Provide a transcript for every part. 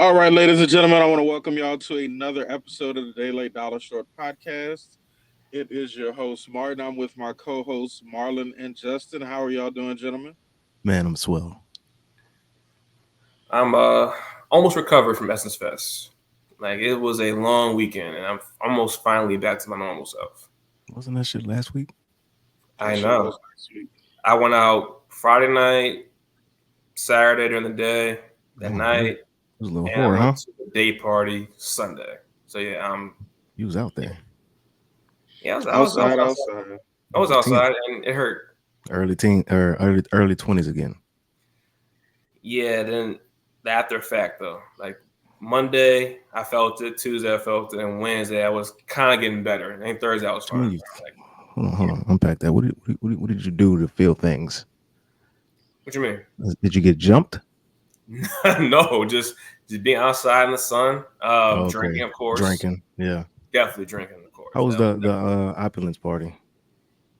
All right, ladies and gentlemen, I want to welcome y'all to another episode of the Day Late Dollar Short Podcast. It is your host, Martin. I'm with my co hosts, Marlon and Justin. How are y'all doing, gentlemen? Man, I'm swell. I'm almost recovered from Essence Fest. Like it was a long weekend, and I'm almost finally back to my normal self. Wasn't that shit last week? I That shit know. was next week. I went out Friday night, Saturday during the day, that Damn, night, it was a little and I whore, huh? went to the day party Sunday. So yeah, You was out there. yeah, Outside, outside. I was outside, and it hurt. Early teen or early 20s again. Yeah, then the after effect though, like Monday I felt it, Tuesday I felt it, and Wednesday I was kind of getting better. And then Thursday I was What you fine. mean hold on. Unpack that. What did you do to feel things? What you mean? Did you get jumped? No, just being outside in the sun. Oh, okay. Drinking, of course. Drinking. Yeah. Definitely drinking, of course. How was the opulence party?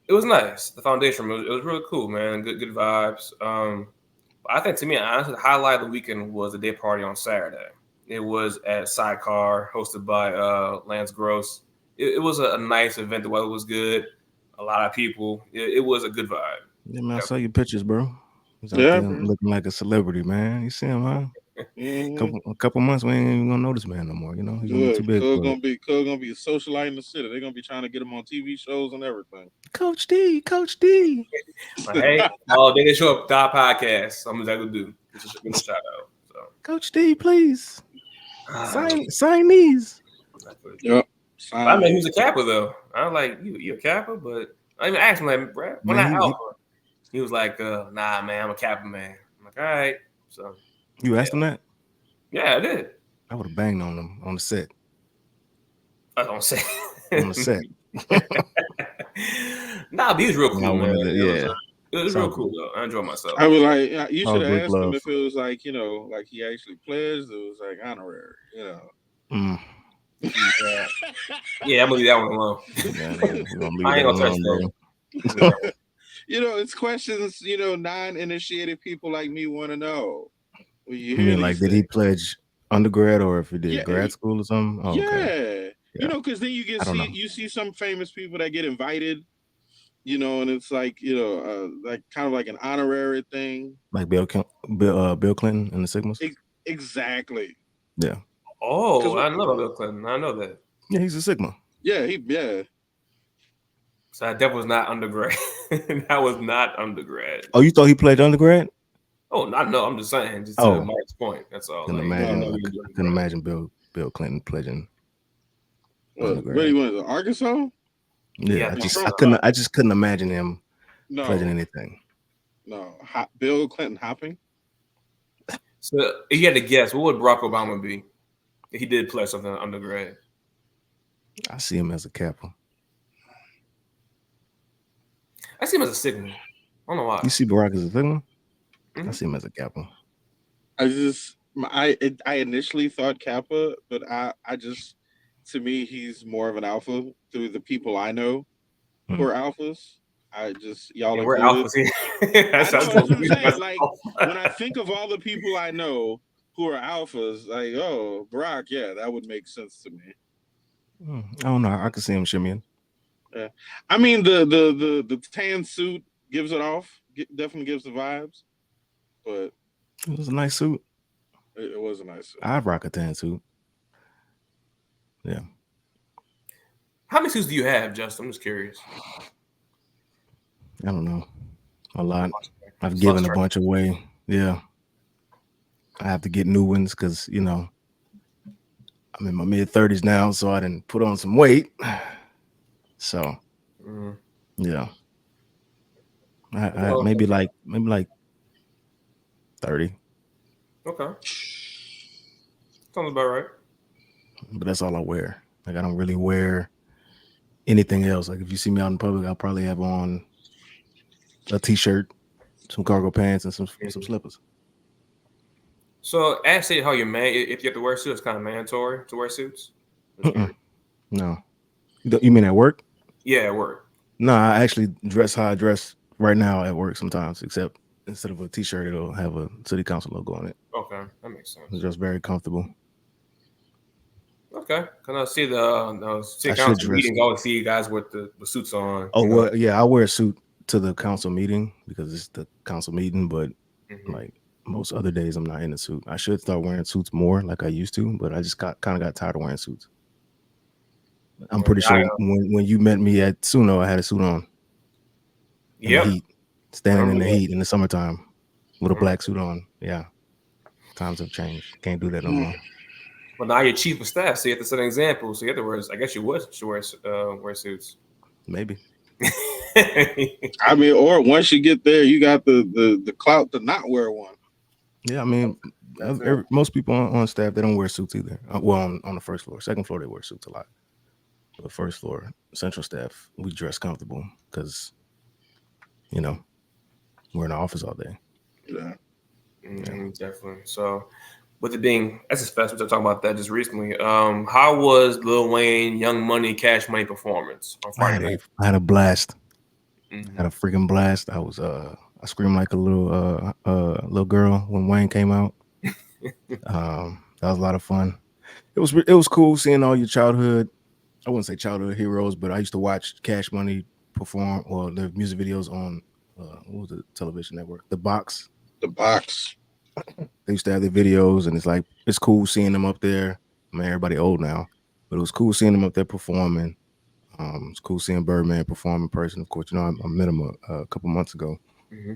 It was nice. The foundation it was really cool, man. Good vibes. I think to me, honestly, the highlight of the weekend was the day party on Saturday. It was at Sidecar, hosted by Lance Gross. It was a nice event. The weather was good. A lot of people. It was a good vibe. Yeah, man, I saw your pictures, bro. He's out Yeah, there bro. looking like a celebrity, man. You see him, huh? Mm-hmm. A couple months, we ain't even gonna notice man no more. You know, he's gonna be Good. too big Cuz for it. gonna be a socialite in the city. They're gonna be trying to get him on TV shows and everything. Coach D. But hey, oh, they didn't show up to our podcast. I'm gonna do. Just give a shout out. So. Coach D, please. Ah, Sign these. Yep. I mean, he was a Kappa though. I was like, you a Kappa? But I even asked him, like, bro, when I Alpha? He was like, nah, man, I'm a Kappa man. I'm like, all right. So You asked him that? yeah, I did. I would have banged on him on the set. I don't say On the set. Nah, but he was real cool, man. Yeah. It was real cool though. I enjoyed myself. I was like, you All should have group asked him love. if it was like, like he actually pledged. It was like honorary, Mm. Yeah, I'm gonna leave that one alone. Yeah, man, we're gonna leave I ain't that gonna touch alone, that. bro. It's questions, non-initiated people like me want to know. When you You hear mean like these did he things. pledge undergrad or if he did Yeah, grad school or something? Oh, okay. yeah. Yeah. Because then I don't know. you see some famous people that get invited, and it's like, like kind of like an honorary thing. Like Bill Clinton and the Sigmas? Exactly. Yeah. Oh, I know about Bill Clinton. I know that. Yeah, he's a Sigma. Yeah, So that was not undergrad. That was not undergrad. Oh, you thought he pledged undergrad? Oh, not no. I'm just saying, just Oh. to Mike's point. That's all. Couldn't Like, imagine. no. I couldn't imagine Bill Clinton pledging undergrad. Where he went to Arkansas? Yeah, Yeah, I just couldn't imagine him No, pledging anything. no. Bill Clinton hopping? So if you had to guess, what would Barack Obama be if he did pledge something undergrad? I see him as a Kappa. I see him as a Sigma. I don't know why. You see Barack as a Sigma? I Mhm. see him as a Kappa. I initially thought Kappa, but to me, he's more of an alpha through the people I know who are alphas. Y'all Yeah, we're included. alphas here. I know, that's what I'm saying. Like, when I think of all the people I know who are alphas, like, oh, Barack, yeah, that would make sense to me. I don't know. I can see him shimmying. Yeah, I mean the tan suit gives it off. Definitely gives the vibes, but It was a nice suit. it was a nice suit. I'd rock a tan suit. Yeah. How many suits do you have, Justin? I'm just curious. I don't know. A lot. I've given a bunch away. Yeah. I have to get new ones because, I'm in my mid-30s now, so I didn't put on some weight. So, yeah. I maybe like 30. Okay. Sounds about right. But that's all I wear. Like, I don't really wear anything else. Like, if you see me out in public, I'll probably have on a t-shirt, some cargo pants, and some slippers. So, ask it how you're man. If you have to wear suits, it's kind of mandatory to wear suits. No. You mean at work? Yeah, at work. No, I actually dress how I dress right now at work sometimes, except instead of a t-shirt, it'll have a city council logo on it. Okay, that makes sense. It's just very comfortable. Okay, can I see the city I should council dress. meetings? Always see you guys with the suits on. Oh well, yeah, I wear a suit to the council meeting because it's the council meeting, but Mm-hmm. like most other days, I'm not in a suit. I should start wearing suits more like I used to, but I just kind of got tired of wearing suits. I'm pretty sure when you met me at Suno, I had a suit on in the heat, standing in the heat in the summertime with a black suit on. Yeah, times have changed. Can't do that no more. Well, now you're chief of staff, so you have to set an example. So you have to wear. I guess you would wear suits. Maybe. I mean, or once you get there, you got the clout to not wear one. Yeah, I mean, most people on staff, they don't wear suits either. Well, on the first floor, second floor they wear suits a lot. But first floor, central staff, we dress comfortable because, you know, we're in the office all day. Yeah. Definitely. So, with it being SSFest, we were talking about that just recently. How was Lil Wayne, Young Money, Cash Money performance on Friday night? I had a blast. Mm-hmm. Had a freaking blast. I screamed like a little girl when Wayne came out. That was a lot of fun. It was cool seeing all your childhood. I wouldn't say childhood heroes, but I used to watch Cash Money perform or their music videos on what was the television network? The Box. The Box. They used to have their videos, and it's cool seeing them up there. I mean, everybody old now, but it was cool seeing them up there performing. It's cool seeing Birdman perform in person. Of course, I met him a couple months ago. Mm-hmm.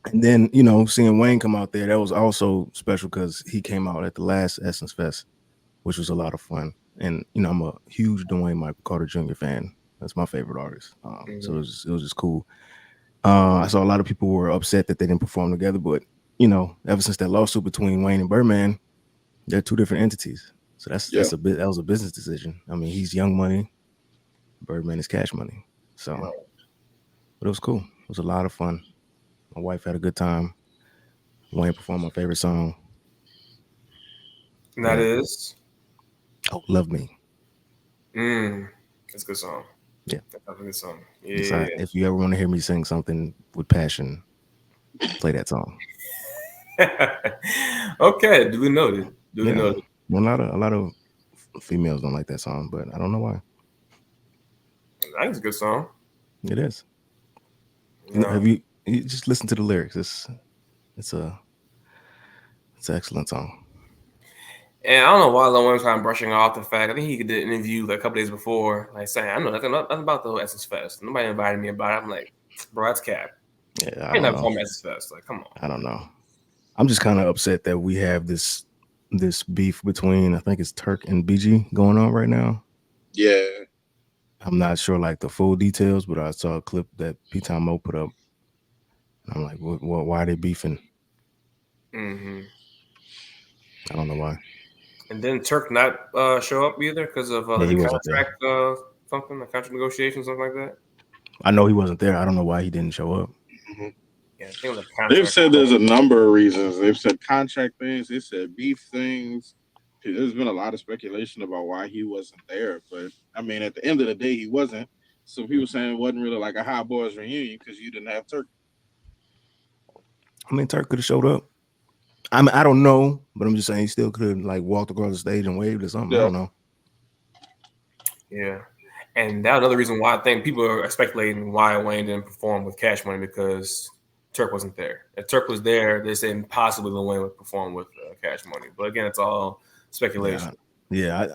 And then, seeing Wayne come out there, that was also special because he came out at the last Essence Fest, which was a lot of fun. And, I'm a huge Dwayne Michael Carter Jr. fan. That's my favorite artist. So it was just cool. I saw a lot of people were upset that they didn't perform together, but, ever since that lawsuit between Wayne and Birdman, they're two different entities. So that was a business decision. I mean, he's Young Money, Birdman is Cash Money. So, but it was cool. It was a lot of fun. My wife had a good time. Wayne performed my favorite song. And that is? Oh, Love Me. That's a good song. Yeah. That's a good song. Yeah. If you ever want to hear me sing something with passion, play that song. Okay, duly noted. Well, a lot of females don't like that song, but I don't know why. I think it's a good song. It is. Have you just listen to the lyrics? It's an excellent song. And I don't know why Lil Wayne was kind of brushing off the fact. I think he did an interview like a couple days before, like saying, "I know nothing about the Essence Fest. Nobody invited me about it." I'm like, "Bro, that's cap." Yeah, I don't know. Essence Fest. Like, come on. I don't know. I'm just kind of upset that we have this beef between, I think it's Turk and BG going on right now. Yeah. I'm not sure like the full details, but I saw a clip that P-Time Mo put up. And I'm like, why are they beefing? Mm-hmm. I don't know why. And then Turk not show up either because of the contract something, the contract negotiations, something like that. I know he wasn't there. I don't know why he didn't show up. Mm-hmm. Yeah, I think they've said there's a number of reasons. They've said contract things. They said beef things. There's been a lot of speculation about why he wasn't there. But, I mean, at the end of the day, he wasn't. So people saying it wasn't really like a Hot Boys reunion because you didn't have Turk. I mean, Turk could have showed up. I mean, I don't know, but I'm just saying he still could have like walked across the stage and waved or something. Yeah. I don't know. Yeah. And that's another reason why I think people are speculating why Wayne didn't perform with Cash Money because Turk wasn't there. If Turk was there, they said possibly Lil Wayne would perform with Cash Money. But again, it's all speculation. Yeah,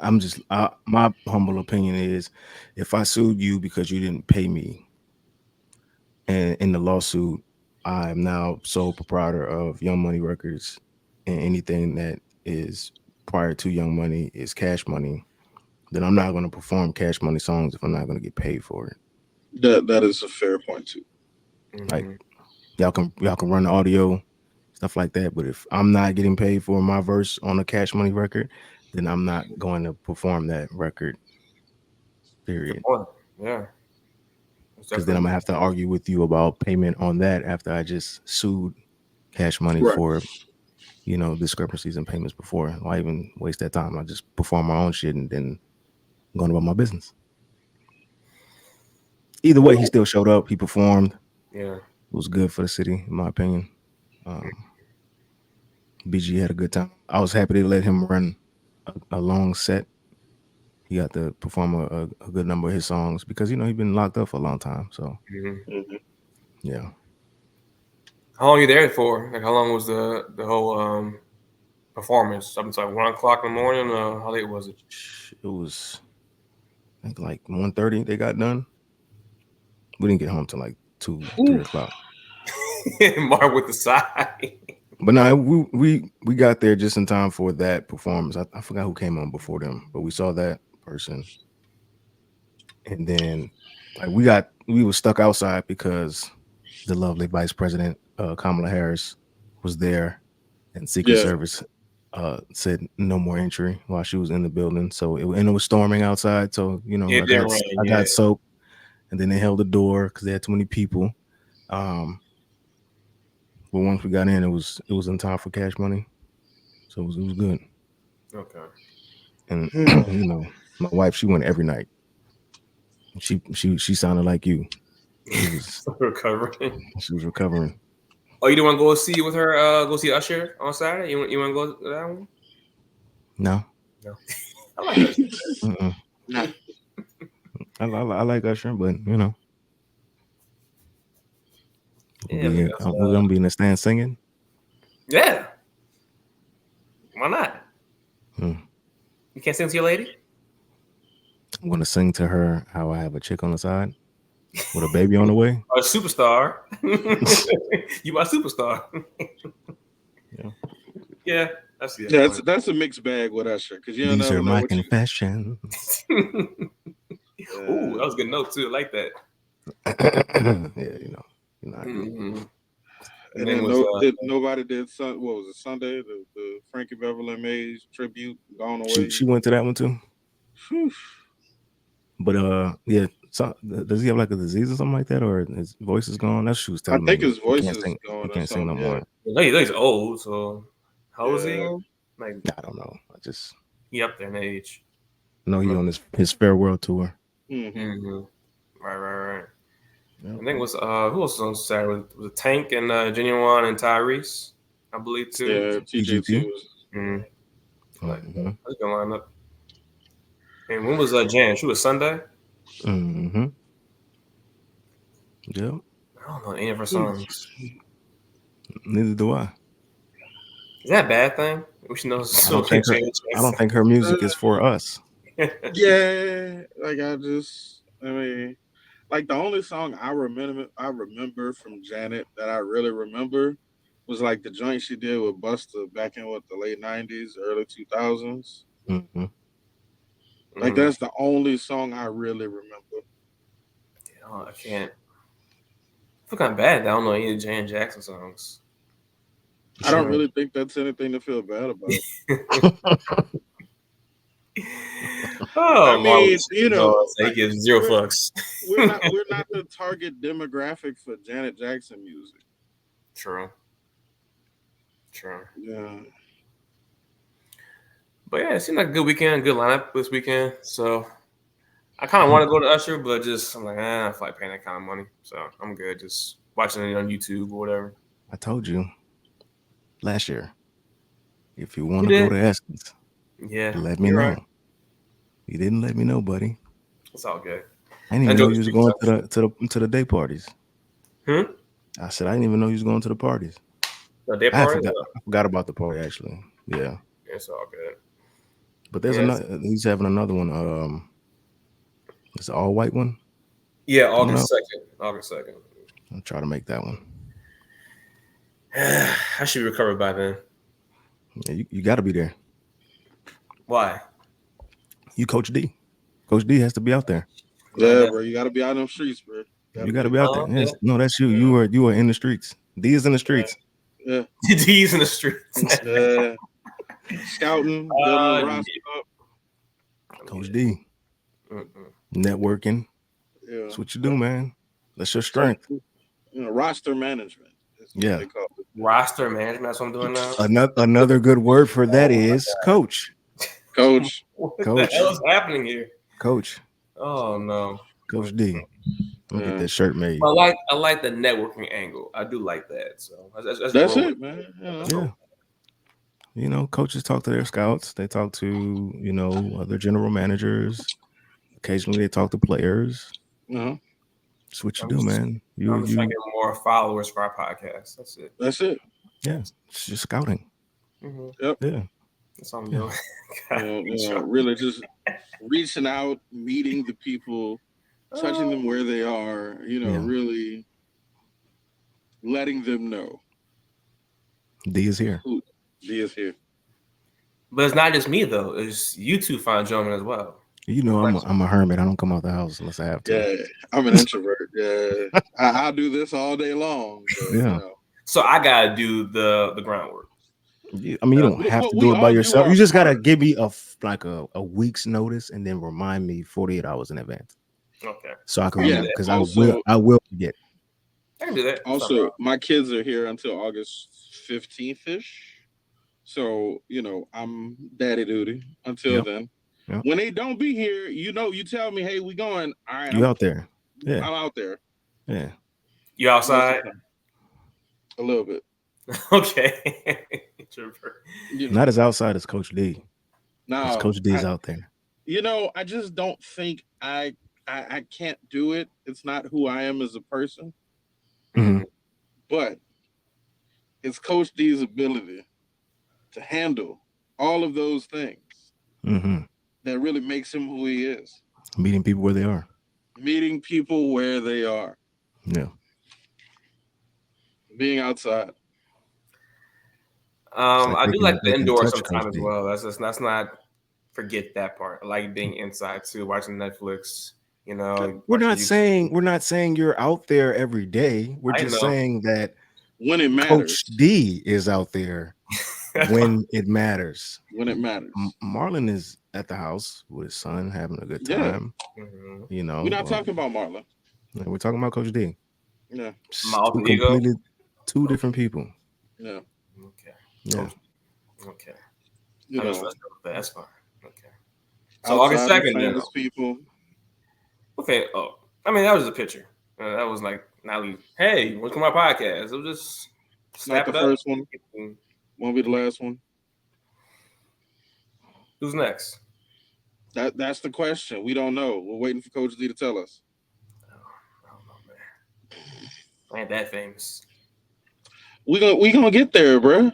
my humble opinion is if I sued you because you didn't pay me, and in the lawsuit, I am now sole proprietor of Young Money Records, and anything that is prior to Young Money is Cash Money, then I'm not going to perform Cash Money songs if I'm not going to get paid for it. That is a fair point too. Like y'all can run the audio, stuff like that, but if I'm not getting paid for my verse on a Cash Money record, then I'm not going to perform that record. Period. Yeah. Because then I'm gonna have to argue with you about payment on that after I just sued Cash Money for, discrepancies in payments before. Why even waste that time? I just perform my own shit and then go about my business. Either way, he still showed up. He performed. Yeah, it was good for the city, in my opinion. Um, BG had a good time. I was happy to let him run a long set. He got to perform a good number of his songs because he's been locked up for a long time. So Mhm. Mhm. yeah, How long are you there for? Like, how long was the whole performance? Up until like 1 o'clock in the morning. How late was it? it was I think like 1:30 they got done. We didn't get home till like 2, 3 o'clock. Mark with the side. But no, we got there just in time for that performance. I forgot who came on before them, but we saw that person, and then like we were stuck outside because the lovely Vice President Kamala Harris was there, and Secret Yeah. Service said no more entry while she was in the building. So it was storming outside. So It I did got rain, I yeah. got soaked, and then they held the door because they had too many people. Um, but once we got in, it was in time for Cash Money, so it was good. Okay. And Hmm. my wife, she went every night. She sounded like you. She was Recovering. she was recovering. Oh, you didn't want to go see with her? Go see Usher on Saturday? You want to go to that one? No, No. I like Usher. mm-mm. Nah. I like Usher, but Yeah, but we're gonna be in the stand singing. yeah. Why not? Hmm. You can't sing to your lady? I'm gonna sing to her how I have a chick on the side with a baby on the way. A superstar. You my superstar. Yeah. Yeah, I see that Yeah, point. that's a mixed bag with Usher because you These never are know my what you. confessions. Ooh, that was a good note too. I like that. Yeah, I do. Mm-hmm. And And then then was nobody did what was it Sunday the Frankie Beverly and Mays tribute Gone She Away. went to that one too. Whew. But yeah, so, does he have like a disease or something like that, or his voice is gone? That's what she was I telling think me. his He voice can't is sing. He going or can't sing no something. Yeah, more. he's old, so how old is he yeah. again? Like I don't know. I just he up there in age. know he No. on his farewell tour. Hmm. Mm-hmm. Right. Yep. I think it was who else was on Saturday? Was it Tank and Genuine and Tyrese, I believe too. Yeah, TJT TGT. was. Mm-hmm. Like Mm-hmm. that's a good lineup. And when was Jan? She was Sunday. Mm-hmm. Yep. I don't know any of her Hmm. songs. Neither do I. Is that a bad thing? We should know I so don't many think her. Janet I don't Jackson. think her music is for us. Yeah, like I mean, like the only song I remember from Janet that I really remember was like the joint she did with Busta back in what the late 90s, early 2000s. Mm-hmm. Like Mm. that's the only song I really remember. Oh, I can't. I feel kind of bad. That I don't know any of Janet Jackson songs. I don't really think that's anything to feel bad about. Oh, I Marlon, mean, he gives zero we're fucks. we're not the target demographic for Janet Jackson music. True. True. Yeah. But yeah, it seemed like a good weekend, good lineup this weekend. So I kind of want to go to Usher, but just I'm like, I feel like paying that kind of money, so I'm good. Just watching it on YouTube or whatever. I told you last year. If you want You to go did? to Essence, Yeah, let me you're right. know. You didn't let me know, buddy. It's all good. I didn't I even enjoy know the you was street going stuff. to the day parties. Hmm? I said I didn't even know you was going to the parties. The day I party? forgot. I forgot about the party actually. Yeah, It's all good. but there's Yes. another. He's having another one. It's an all white one Yeah, coming up. August 2nd. August 2nd. I'll try to make that one. I should be recovered by then. Yeah, you got to be there. Why? You Coach D. Coach D has to be out there. No, Yeah, that, bro. You gotta be out in them streets, bro. You Gotta got to be. be out there. yeah. Yes. No, that's you. You are in the streets. D is in the streets. Yeah. D's in the streets. Yeah. Scouting, building the Yeah. roster up. Coach D. Mm-mm. Networking. Yeah. That's what you do, man. That's your strength. Roster management is what Yeah. they call it. Roster management. That's what I'm doing now. Another good word for that Oh my is coach. Coach. What the Coach. hell is happening here? Coach. Oh no. Coach D. I'm gonna get that shirt made. I like the networking angle. I do like that. So let's That's roll with it, it. man. Let's roll. Coaches talk to their scouts. They talk to other general managers. Occasionally, they talk to players. Uh-huh. That's what you I'm do, just man. I'm just trying to get more followers for our podcast. That's it. That's it. Yeah, it's just scouting. Mm-hmm. Yep. Yeah, That's all I'm yeah, doing. God, Really just reaching out, meeting the people, touching oh. them where they are. yeah. Really letting them know D is here. who he is here. But it's not just me though. It's you two fine gentlemen as well. I'm a hermit. I don't come out the house unless I have to. Yeah, I'm an introvert. Yeah, I'll do this all day long. But, Yeah. So I gotta do the groundwork. I mean, you don't have to we do it by all do yourself. our You just gotta part. give me a week's notice and then remind me 48 hours in advance, Okay. so I can I can do remember that. because Also, I will forget. I can do that. That's not a also, problem. my kids are here until August 15th ish. So I'm daddy duty until Yep. then. Yep. When they don't be here, you tell me, hey, we going. All right, You out there? Yeah. I'm out there Yeah. You outside? a little bit. Okay. Not as outside as Coach D. Because Now, Coach D is out there. I just don't think I can't do it. It's not who I am as a person, Mm-hmm. but it's Coach D's ability to handle all of those things Mm-hmm. that really makes him who he is. Meeting people where they are. Meeting people where they are, Yeah. being outside. It's like I do like they the can indoor touch Coach sometimes as D. well. That's not forget that part. I like being inside too, watching Netflix. We're watching not YouTube. saying you're out there every day. We're I just know. saying that When it Coach matters. D is out there when it matters. When it matters. Marlon is at the house with his son having a good Yeah. time. Mhm. We're not talking about Marlon. We're talking about Coach D. Yeah. My alter ego. Completely two different people. Yeah. Okay. Yeah. Okay. You I'm just know, messing with that. That's fine. Okay. So August outside of 2nd now. famous people. Okay. Oh, I mean that was a picture. That was like now we. Hey, welcome to my podcast. It was just Not snap the it up. first one. Won't be the last one. Who's next? That's the question. We don't know. We're waiting for Coach D to tell us. I don't know, man. I ain't that famous. We gonna get there, bro.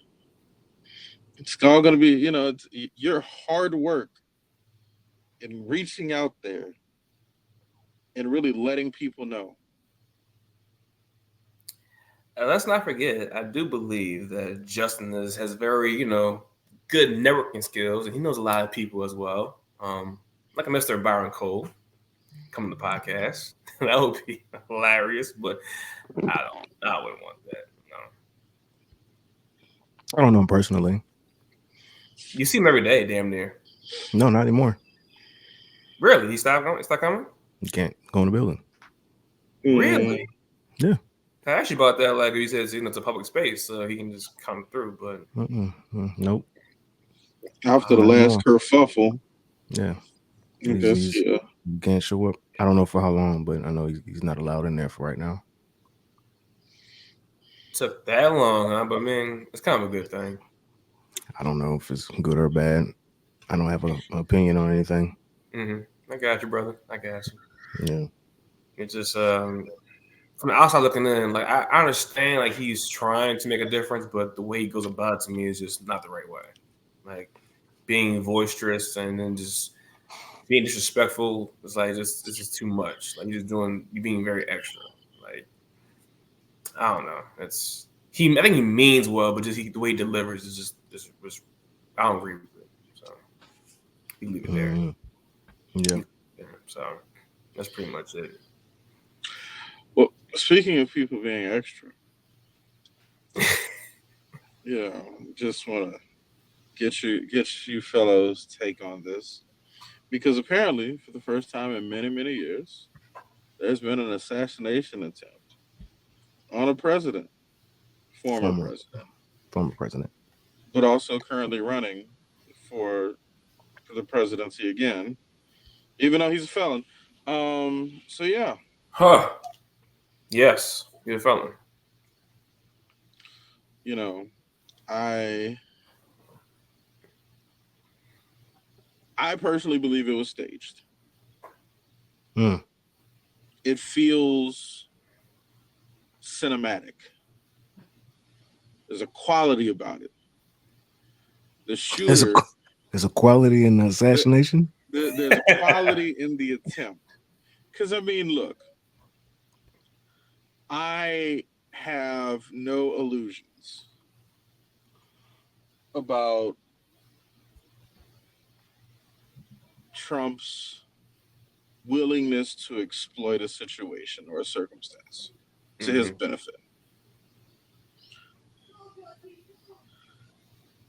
It's all gonna be, it's your hard work in reaching out there and really letting people know. Let's not forget, I do believe that Justin has very, good networking skills, and he knows a lot of people as well. Like a Mr. Byron Cole coming to the podcast. That would be hilarious, but I wouldn't want that. No. I don't know him personally. You see him every day, damn near. No, not anymore. Really? He stopped coming? He stopped coming? You can't go in the building. Really? Yeah. I actually bought that like he says, it's a public space, so he can just come through. But Nope. After the Not last anymore. kerfuffle, Yeah. I guess, You can't show up. I don't know for how long, but I know he's not allowed in there for right now. took that long, huh? But man, it's kind of a good thing. I don't know if it's good or bad. I don't have an opinion on anything. Mm-hmm. I got you, brother. I got you. Yeah. It's just from the outside looking in, like I understand, like he's trying to make a difference, but the way he goes about it to me is just not the right way. Like being boisterous and then just being disrespectful is like it's just too much. Like you're being very extra. Like I don't know. I think he means well, but just the way he delivers is just I don't agree with it. So you leave it there. Mm-hmm. Yeah. So that's pretty much it. well, speaking of people being extra, just want to get you fellows take on this because apparently for the first time in many years, there's been an assassination attempt on a president, former Former president, president. but also currently running for the presidency again, even though he's a felon. So yeah, Huh. Yes. You're a felon. you know, I I personally believe it was staged. Mm. It feels cinematic. There's a quality about it. The There's a shooter, there's a quality in the the, assassination. there's a quality in the attempt. Because I mean, look, I have no illusions about Trump's willingness to exploit a situation or a circumstance to his Mm-hmm. benefit.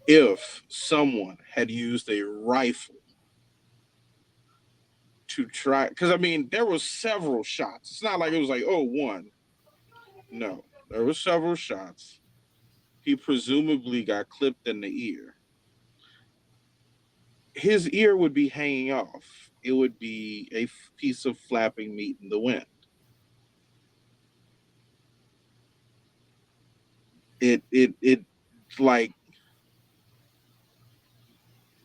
If someone had used a rifle to try, because I mean, there were several shots. It's not like it was like, oh, one. No, there were several shots. He presumably got clipped in the ear. His ear would be hanging off. It would be a piece of flapping meat in the wind. It like,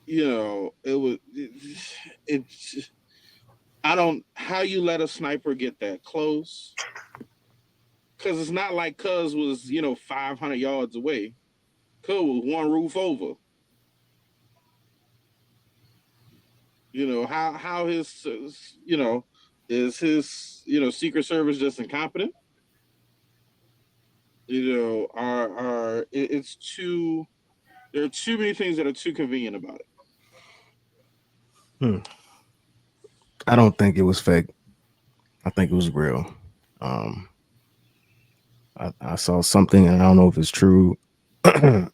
it was it's I don't how you let a sniper get that close, because it's not like Cuz was 500 yards away. Cuz was one roof over. How his is his Secret Service just incompetent? It's too there are too many things that are too convenient about it. Hmm. I don't think it was fake. I think it was real. Um, I saw something, and I don't know if it's true. I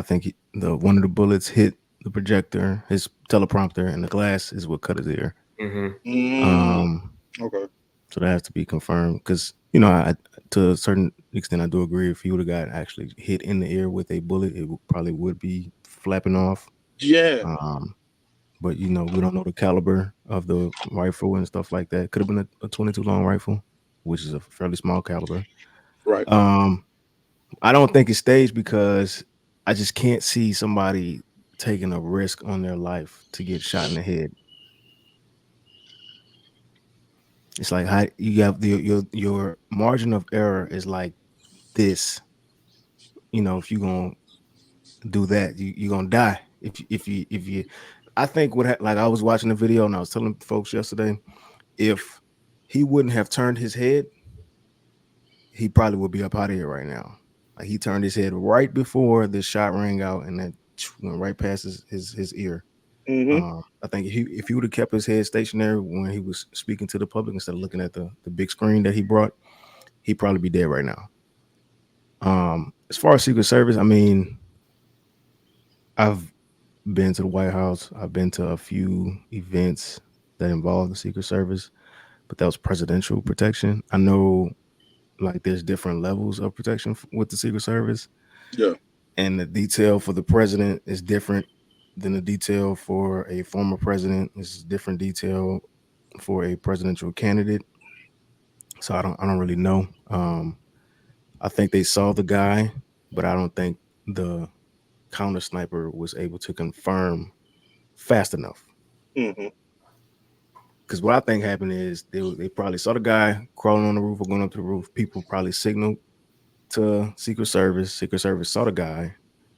think the one of the bullets hit the projector, his teleprompter, and the glass is what cut his ear. Mm-hmm. Mm, Um, okay. so that has to be confirmed because to a certain extent, I do agree. If he would have got actually hit in the ear with a bullet, probably would be flapping off. Yeah. Um, but we don't know the caliber of the rifle and stuff like that. Could have been a 22 long rifle, which is a fairly small caliber. Right. Um, I don't think it's staged because I just can't see somebody taking a risk on their life to get shot in the head. It's like how you have your margin of error is like this. If you're gonna do that, you're gonna die. If you, I think like I was watching the video and I was telling folks yesterday, if he wouldn't have turned his head, he probably would be up out of here right now. Like he turned his head right before the shot rang out and that went right past his ear. Mm-hmm. I think if he would have kept his head stationary when he was speaking to the public instead of looking at the big screen that he brought, he'd probably be dead right now. As far as Secret Service, I mean, I've been to the White House. I've been to a few events that involve the Secret Service, but that was presidential protection. I know like there's different levels of protection with the Secret Service, Yeah. and the detail for the president is different than the detail for a former president. It's different detail for a presidential candidate. So I don't really know. I think they saw the guy, but I don't think the counter sniper was able to confirm fast enough. Mm-hmm. Because what I think happened is they probably saw the guy crawling on the roof or going up to the roof. People probably signaled to Secret Service. Secret Service saw the guy,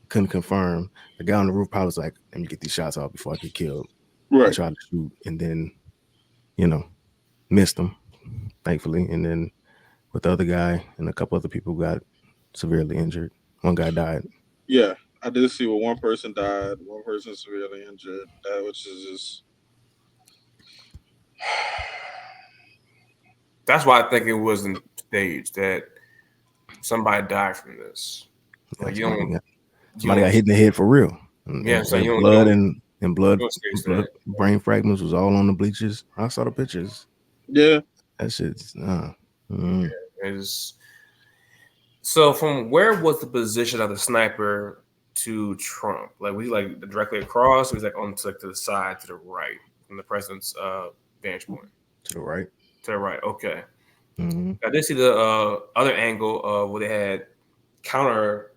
couldn't confirm. The guy on the roof probably was like, "Let me get these shots off before I get killed," and Right. tried to shoot, and then you know missed him, thankfully. And then with the other guy and a couple other people got severely injured. One guy died. Yeah. I did see where one person died, one person severely injured. That which is just That's why I think it wasn't staged. That somebody died from this. Yeah, Like you don't, you somebody got don't. hit in the head for real. And, Yeah, and, so and you blood don't, and blood you don't stage blood that. brain fragments was all on the bleachers. I saw the pictures. yeah. That shit's mm. Is so from where was the position of the sniper to Trump? Like was he like directly across, or was he like on to the side to the right from the president's vantage point? To the right. To the right. Okay. Mm-hmm. I did see the other angle of where they had counter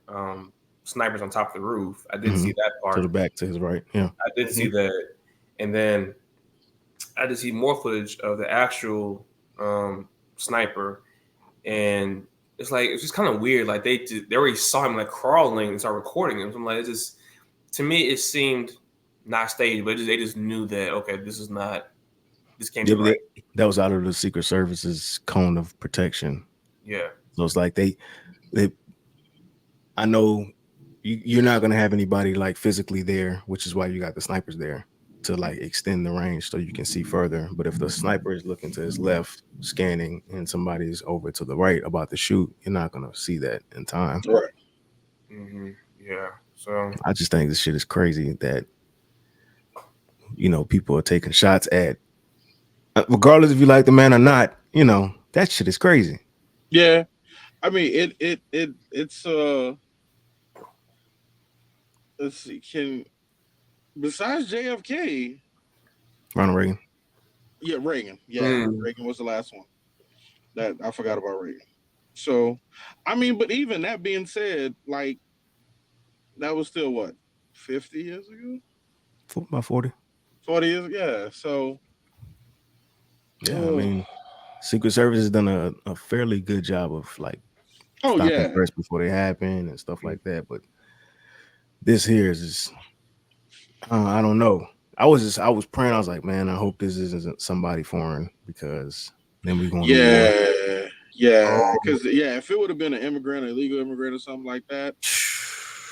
snipers on top of the roof. I did Mm-hmm. see that To the part. back, to his right. Yeah. I did see Mhm. that, and then I did see more footage of the actual sniper, and it's just kind of weird. Like they already saw him like crawling and started recording him. So I'm like, it just to me it seemed not staged, but they just knew that okay, this can't be Yeah, but right. that was out of the Secret Service's cone of protection. Yeah, So it's like they I know you're not gonna have anybody like physically there, which is why you got the snipers there to like extend the range so you can see further. But if the sniper is looking to his left, scanning, and somebody's over to the right about to shoot, you're not gonna see that in time. Right. yeah. So I just think this shit is crazy that people are taking shots at, regardless if you like the man or not. That shit is crazy. Yeah. I mean, it's let's see, can besides JFK, Ronald Reagan. yeah, Reagan. Yeah, mm, Reagan was the last one. That I forgot about Reagan. So, I mean, but even that being said, like that was still what 50 years ago, About 40. 40 years. Yeah. So, Yeah, I mean, Secret Service has done a fairly good job of like oh stopping yeah, threats before they happen and stuff like that. But this here is just, I don't know. I was praying. I was like, man, I hope this isn't somebody foreign because then we're going to war. yeah, yeah. oh, Because yeah, if it would have been an immigrant, an illegal immigrant, or something like that,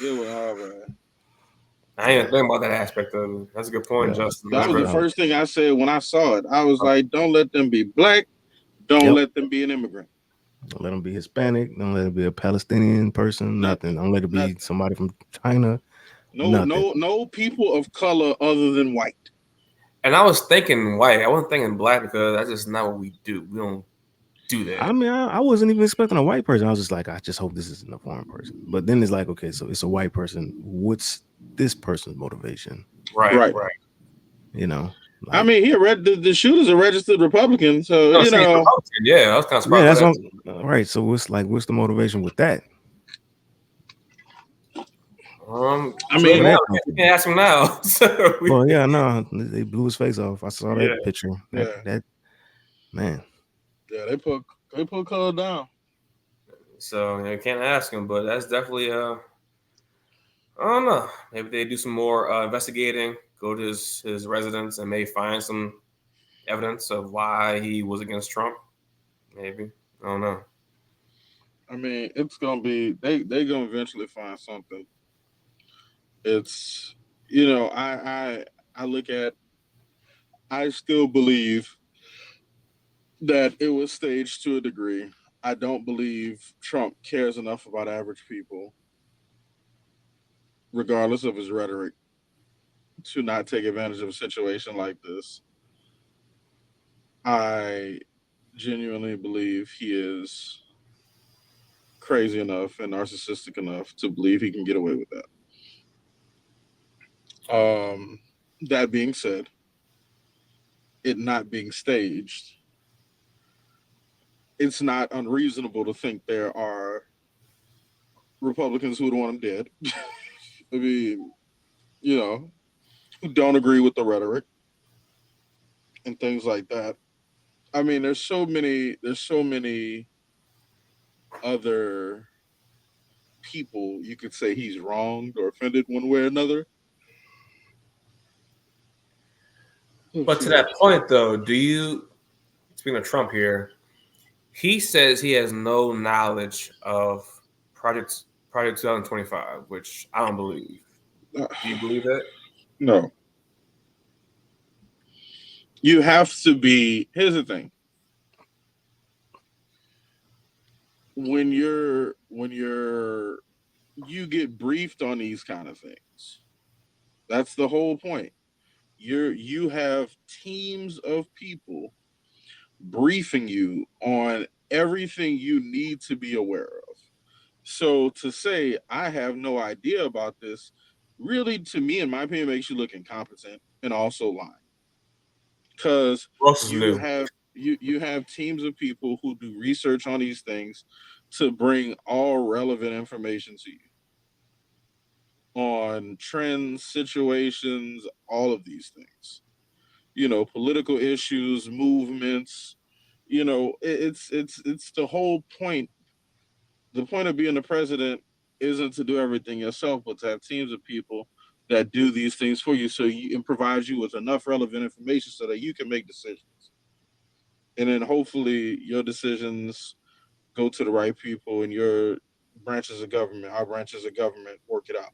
it would. Oh man. I Yeah, didn't think about that aspect of it. That's a good point, yeah. Justin. That I was the really, I, first thing I said when I saw it. I was like, "Don't let them be black. Don't yep. let them be an immigrant. Don't let them be Hispanic. Don't let it be a Palestinian person. Nothing. Nothing. Don't let it be Nothing. somebody from China. No, Nothing. no, no people of color other than white. and I was thinking white. I wasn't thinking black because that's just not what we do. We don't do I that. mean, I wasn't even expecting a white person. I was just like, I just hope this isn't a foreign person. But then it's like, okay, so it's a white person. What's this person's motivation? Right, Right. right. You know, I like, mean, he read the shooter's a registered Republican, so Oh, see, Republican. Yeah, I was kind of yeah, surprised by that's that what. too. Right. So what's the motivation with that? I Too late Where mean, now. that come We from? can't ask him now. So Well, yeah, no, they blew his face off. I saw yeah. that picture. That yeah, that man. yeah, they put color down. So you can't ask him, but that's definitely I don't know. Maybe they do some more investigating, go to his residence, and may find some evidence of why he was against Trump. Maybe I don't know. I mean, it's gonna be they gonna eventually find something. It's I look at I still believe that it was staged to a degree. I don't believe Trump cares enough about average people, regardless of his rhetoric, to not take advantage of a situation like this. I genuinely believe he is crazy enough and narcissistic enough to believe he can get away with that. That being said, it not being staged, it's not unreasonable to think there are Republicans who would want him dead. I mean, you know, who don't agree with the rhetoric and things like that. I mean, there's so many other people you could say he's wronged or offended one way or another. Oh, But to excuse me. that point, though, do you? Speaking of Trump here, he says he has no knowledge of Project 2025, which I don't believe. Do you believe that? No, you have to be. Here's the thing: when you get briefed on these kind of things. That's the whole point. You have teams of people briefing you on everything you need to be aware of. So to say I have no idea about this, really, to me, in my opinion, makes you look incompetent and also lying. Because What else is you new? have You have teams of people who do research on these things to bring all relevant information to you on trends, situations, all of these things. Political issues, movements. It's the whole point. The point of being the president isn't to do everything yourself, but to have teams of people that do these things for you, so it provides you with enough relevant information so that you can make decisions, and then hopefully your decisions go to the right people and your branches of government, our branches of government, work it out.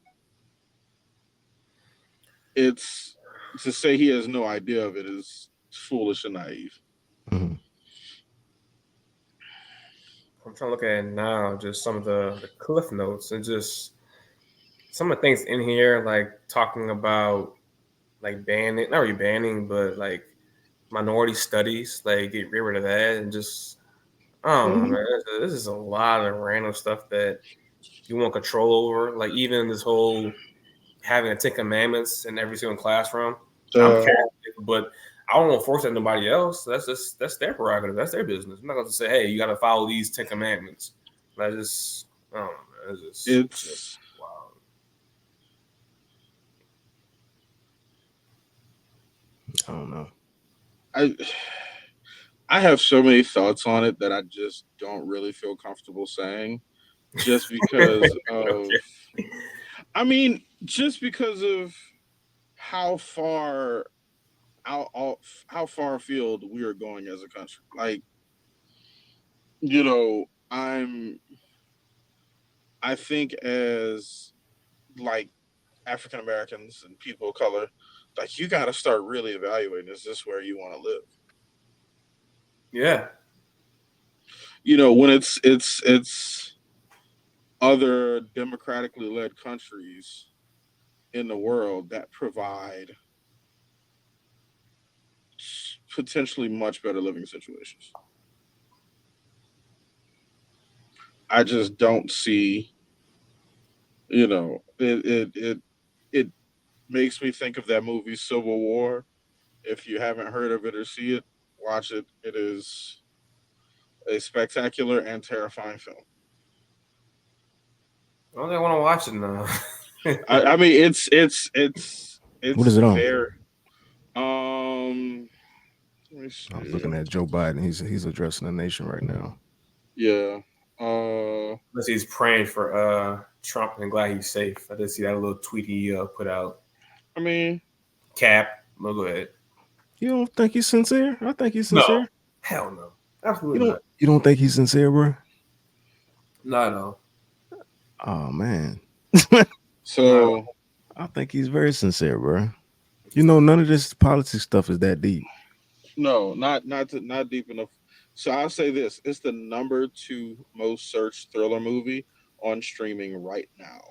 It's To say he has no idea of it is foolish and naive. Mhm. I'm trying to look at it now, just some of the cliff notes and just some of the things in here, like talking about like banning, not really banning, but like minority studies, like get rid of that and just I don't know, Hmm. man. This is a lot of random stuff that you want control over. Like even this whole having a Ten Commandments in every single classroom. I'm Uh, Catholic, but I don't want to force it on nobody else. That's their prerogative. That's their business. I'm not going to say, hey, you got to follow these Ten Commandments. Like just, I don't know, man. It's just it's wow. I don't know. I I have so many thoughts on it that I just don't really feel comfortable saying, just because of Okay. just because of how far how far afield we are going as a country. Like, I'm I think as like African Americans and people of color, like you got to start really evaluating, is this where you want to live? Yeah. When it's other democratically led countries in the world that provide potentially much better living situations. I just don't see, it makes me think of that movie Civil War. If you haven't heard of it or see it, watch it. It is a spectacular and terrifying film. I don't think I want to watch it now. I mean, What it's is it on? very. Let me I was see. looking at Joe Biden. He's addressing the nation right now. Yeah. Unless he's praying for Trump and glad he's safe. I did see that little tweet he put out. I mean, Cap. Well, go ahead. You don't think he's sincere? I think he's No. sincere. Hell no. You Absolutely don't not. you don't think he's sincere, bro? Not at all. Oh man. Not at so I think he's very sincere, bro. None of this politics stuff is that deep. no, not deep enough. So I'll say this: it's the number two most searched thriller movie on streaming right now,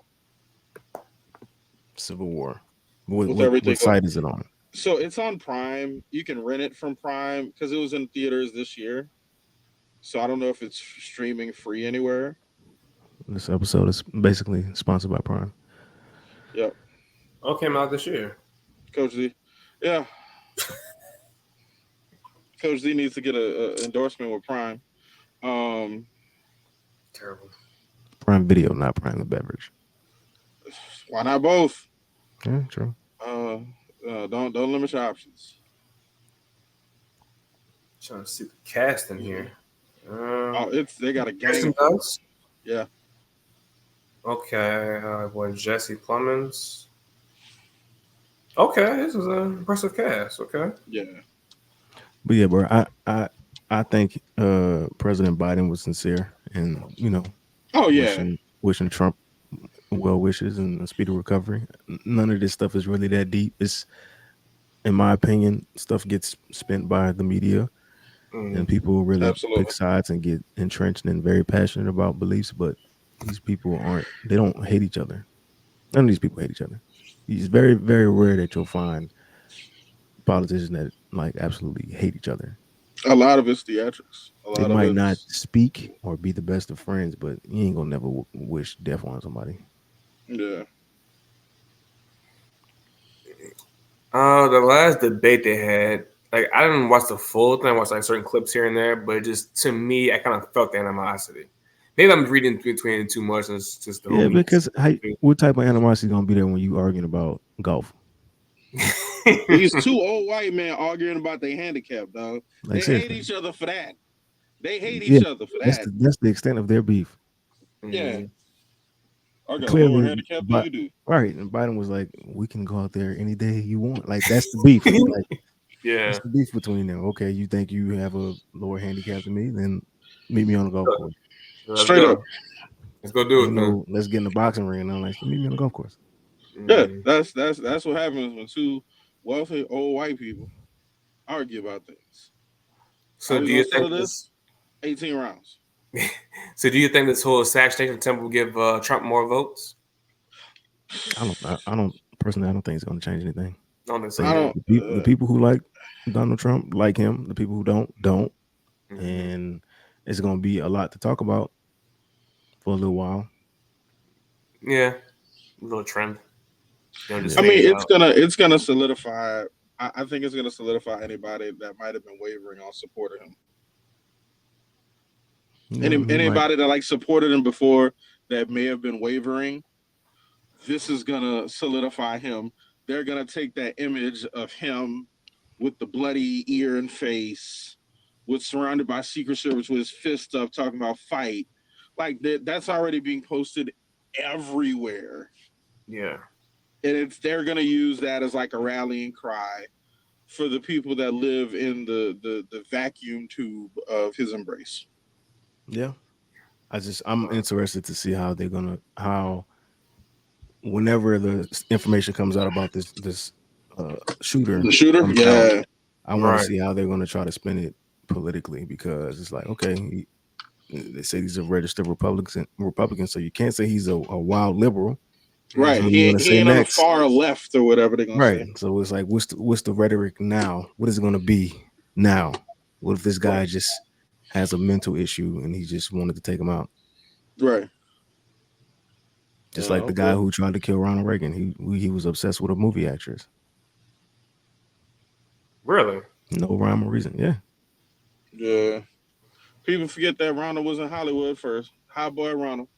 Civil War. What with what what everything. site is it on? So it's on Prime. You can rent it from Prime because it was in theaters this year. So I don't know if it's streaming free anywhere. This episode is basically sponsored by Prime. Yep, all. It came out this year. Coach Z. Yeah, Coach Z needs to get a endorsement with Prime. Um, Terrible. Prime Video, not Prime the beverage. why not both? Yeah, true. Uh, don't limit your options. Trying to see the cast in You know, here. Um, it's they got a gang Kristen of folk. Dunst. Yeah, Okay. Boy, Jesse Plemons. Okay, this is an impressive cast. Okay. yeah. But yeah, bro, I think President Biden was sincere and Oh yeah. wishing Trump well wishes and a speedy recovery. None of this stuff is really that deep. It's, in my opinion, stuff gets spent by the media Mm. and people really pick Absolutely. sides and get entrenched and very passionate about beliefs. But these people aren't. They don't hate each other. None of these people hate each other. It's very very rare that you'll find politicians that like absolutely hate each other. A lot of it's theatrics. A They lot of might not it's speak or be the best of friends, but you ain't gonna never wish death on somebody. yeah. The last debate they had, like I didn't watch the full thing. I watched like certain clips here and there, but just to me, I kind of felt the animosity. Maybe I'm reading between it too much, and it's just the Yeah, homie. because what type of animosity gonna be there when you arguing about golf? These two old white men arguing about their handicap, dog. Like They hate seriously. each other for that. They hate Yeah, each other for that. that's the extent of their beef. Yeah, Mhm. I got a lower Clearly, handicap than but you do. right, and Biden was like, "We can go out there any day you want." Like that's the beef. Like that's Yeah, the beef between them. Okay, you think you have a lower handicap than me? Then meet me on the golf course. let's Straight up. go. Let's go do it Ain't then. no let's get in the boxing ring. And I'm like, meet me on the golf course. Yeah, Mhm. that's what happens when two wealthy old white people argue about things. How So we do gonna you settle think this? this? 18 rounds. So do you think this whole assassination attempt will give Trump more votes? I don't personally. I don't think it's going to change anything. I don't think I so I think either. don't. the people who like Donald Trump like him. The people who don't, Hmm. and it's going to be a lot to talk about for a little while. Yeah, a little trend. Just I Yeah, mean, phase out. it's gonna solidify. I think it's gonna solidify anybody that might have been wavering on supporting him. yeah. He might. Anybody that like supported him before that may have been wavering, this is gonna solidify him. They're gonna take that image of him with the bloody ear and face, with surrounded by Secret Service with his fist up, talking about fight. Like that's already being posted everywhere, Yeah. and they're gonna use that as like a rallying cry for the people that live in the vacuum tube of his embrace. Yeah. I'm interested to see how they're gonna how whenever the information comes out about this shooter The shooter, comes out, yeah, I want to Right. see how they're gonna try to spin it politically because it's like okay, they say he's a registered Republican, so you can't say he's a wild liberal. right. So what Hmm. are you gonna He say ain't on the next? far left or whatever they're gonna Right. say. So it's like what's the rhetoric now? What is it gonna be now? What if this guy Right, just has a mental issue and he just wanted to take him out? right. Just like the guy Okay. who tried to kill Ronald Reagan. He was obsessed with a movie actress. Really? No rhyme or reason. Yeah. Yeah. People forget that Ronald was in Hollywood first. Hot boy Ronald.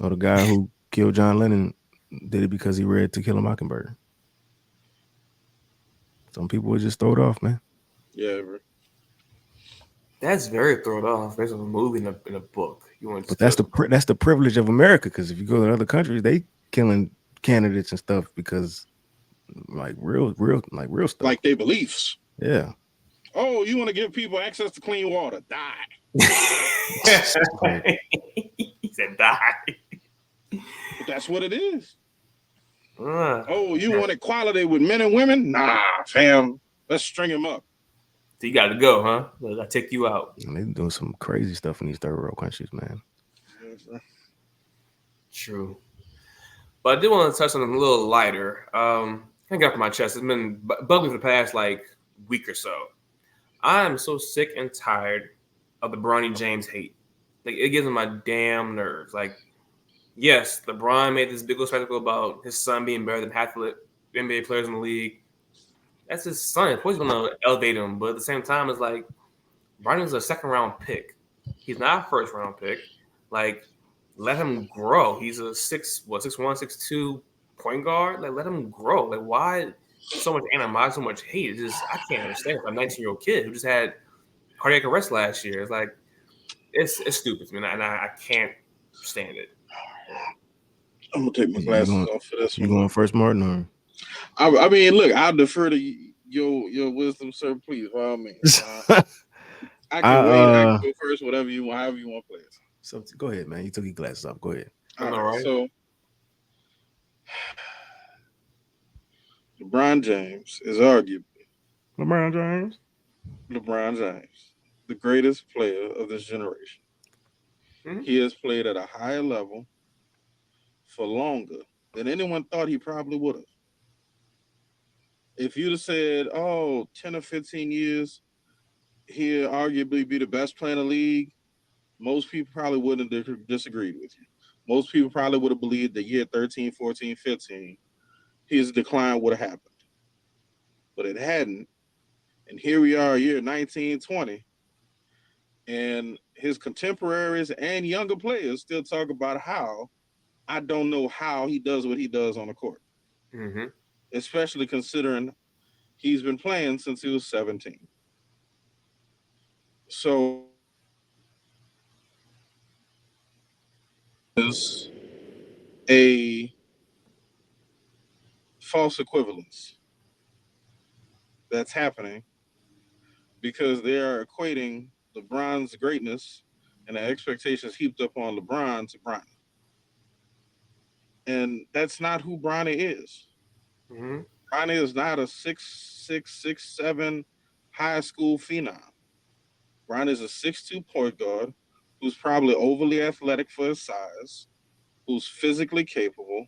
Or the guy who killed John Lennon did it because he read To Kill a Mockingbird. Some people would just throw it off, man. Yeah, bro. That's very thrown off based on a movie in a book. You want to But just kill somebody? that's the privilege of America. Because if you go to other countries, they killing candidates and stuff because like real stuff. Like their beliefs. Yeah. Oh, you want to give people access to clean water? Die. Right. He said die. But that's what it is. Uh, Oh, you want equality with men and women? Nah, fam. Let's string him up. so you got to go, huh? I take you out. And they doing some crazy stuff in these third world countries, man. True. But I do want to touch on a little lighter. I got off my chest. It's been bugging me for the past like week or so. I am so sick and tired of the Bronny James hate. Like it gets on my damn nerves. Like, yes, LeBron made this big old spectacle about his son being better than half the NBA players in the league. That's his son. Of course, he's gonna elevate him, but at the same time, it's like Bronny was a second round pick. He's not a first round pick. Like, let him grow. He's a 6'1", 6'2" point guard. Like, let him grow. Like, why so much animosity, so much hate? It's just I can't understand. A 19-year-old kid who just had cardiac arrest last year. It's like it's stupid to me, and I can't stand it. I'm gonna take my You glasses going off for this you one. going first, Martin, or I mean, look, I'll defer to your wisdom, sir. Please, by all means. I I can wait. I can go first. Whatever you want. However you want to play it. so go ahead, man. You took your glasses off. Go ahead. I All know, right. right? So LeBron James is arguably LeBron James. LeBron James, the greatest player of this generation. Mm-hmm. He has played at a higher level for longer than anyone thought he probably would have. If you'd have said, oh, 10 or 15 years, he'll arguably be the best player in the league, most people probably wouldn't have disagreed with you. Most people probably would have believed that year 13, 14, 15, his decline would have happened. But it hadn't. And here we are, year 1920, and his contemporaries and younger players still talk about how I don't know how he does what he does on the court, Mm-hmm. especially considering he's been playing since he was 17. So is a false equivalence that's happening because they are equating LeBron's greatness and the expectations heaped up on LeBron to Bronny. And that's not who Bronny is. Mm-hmm. Bronny is not a 6'6", 6'7" high school phenom. Bronny is a 6'2" point guard who's probably overly athletic for his size, who's physically capable,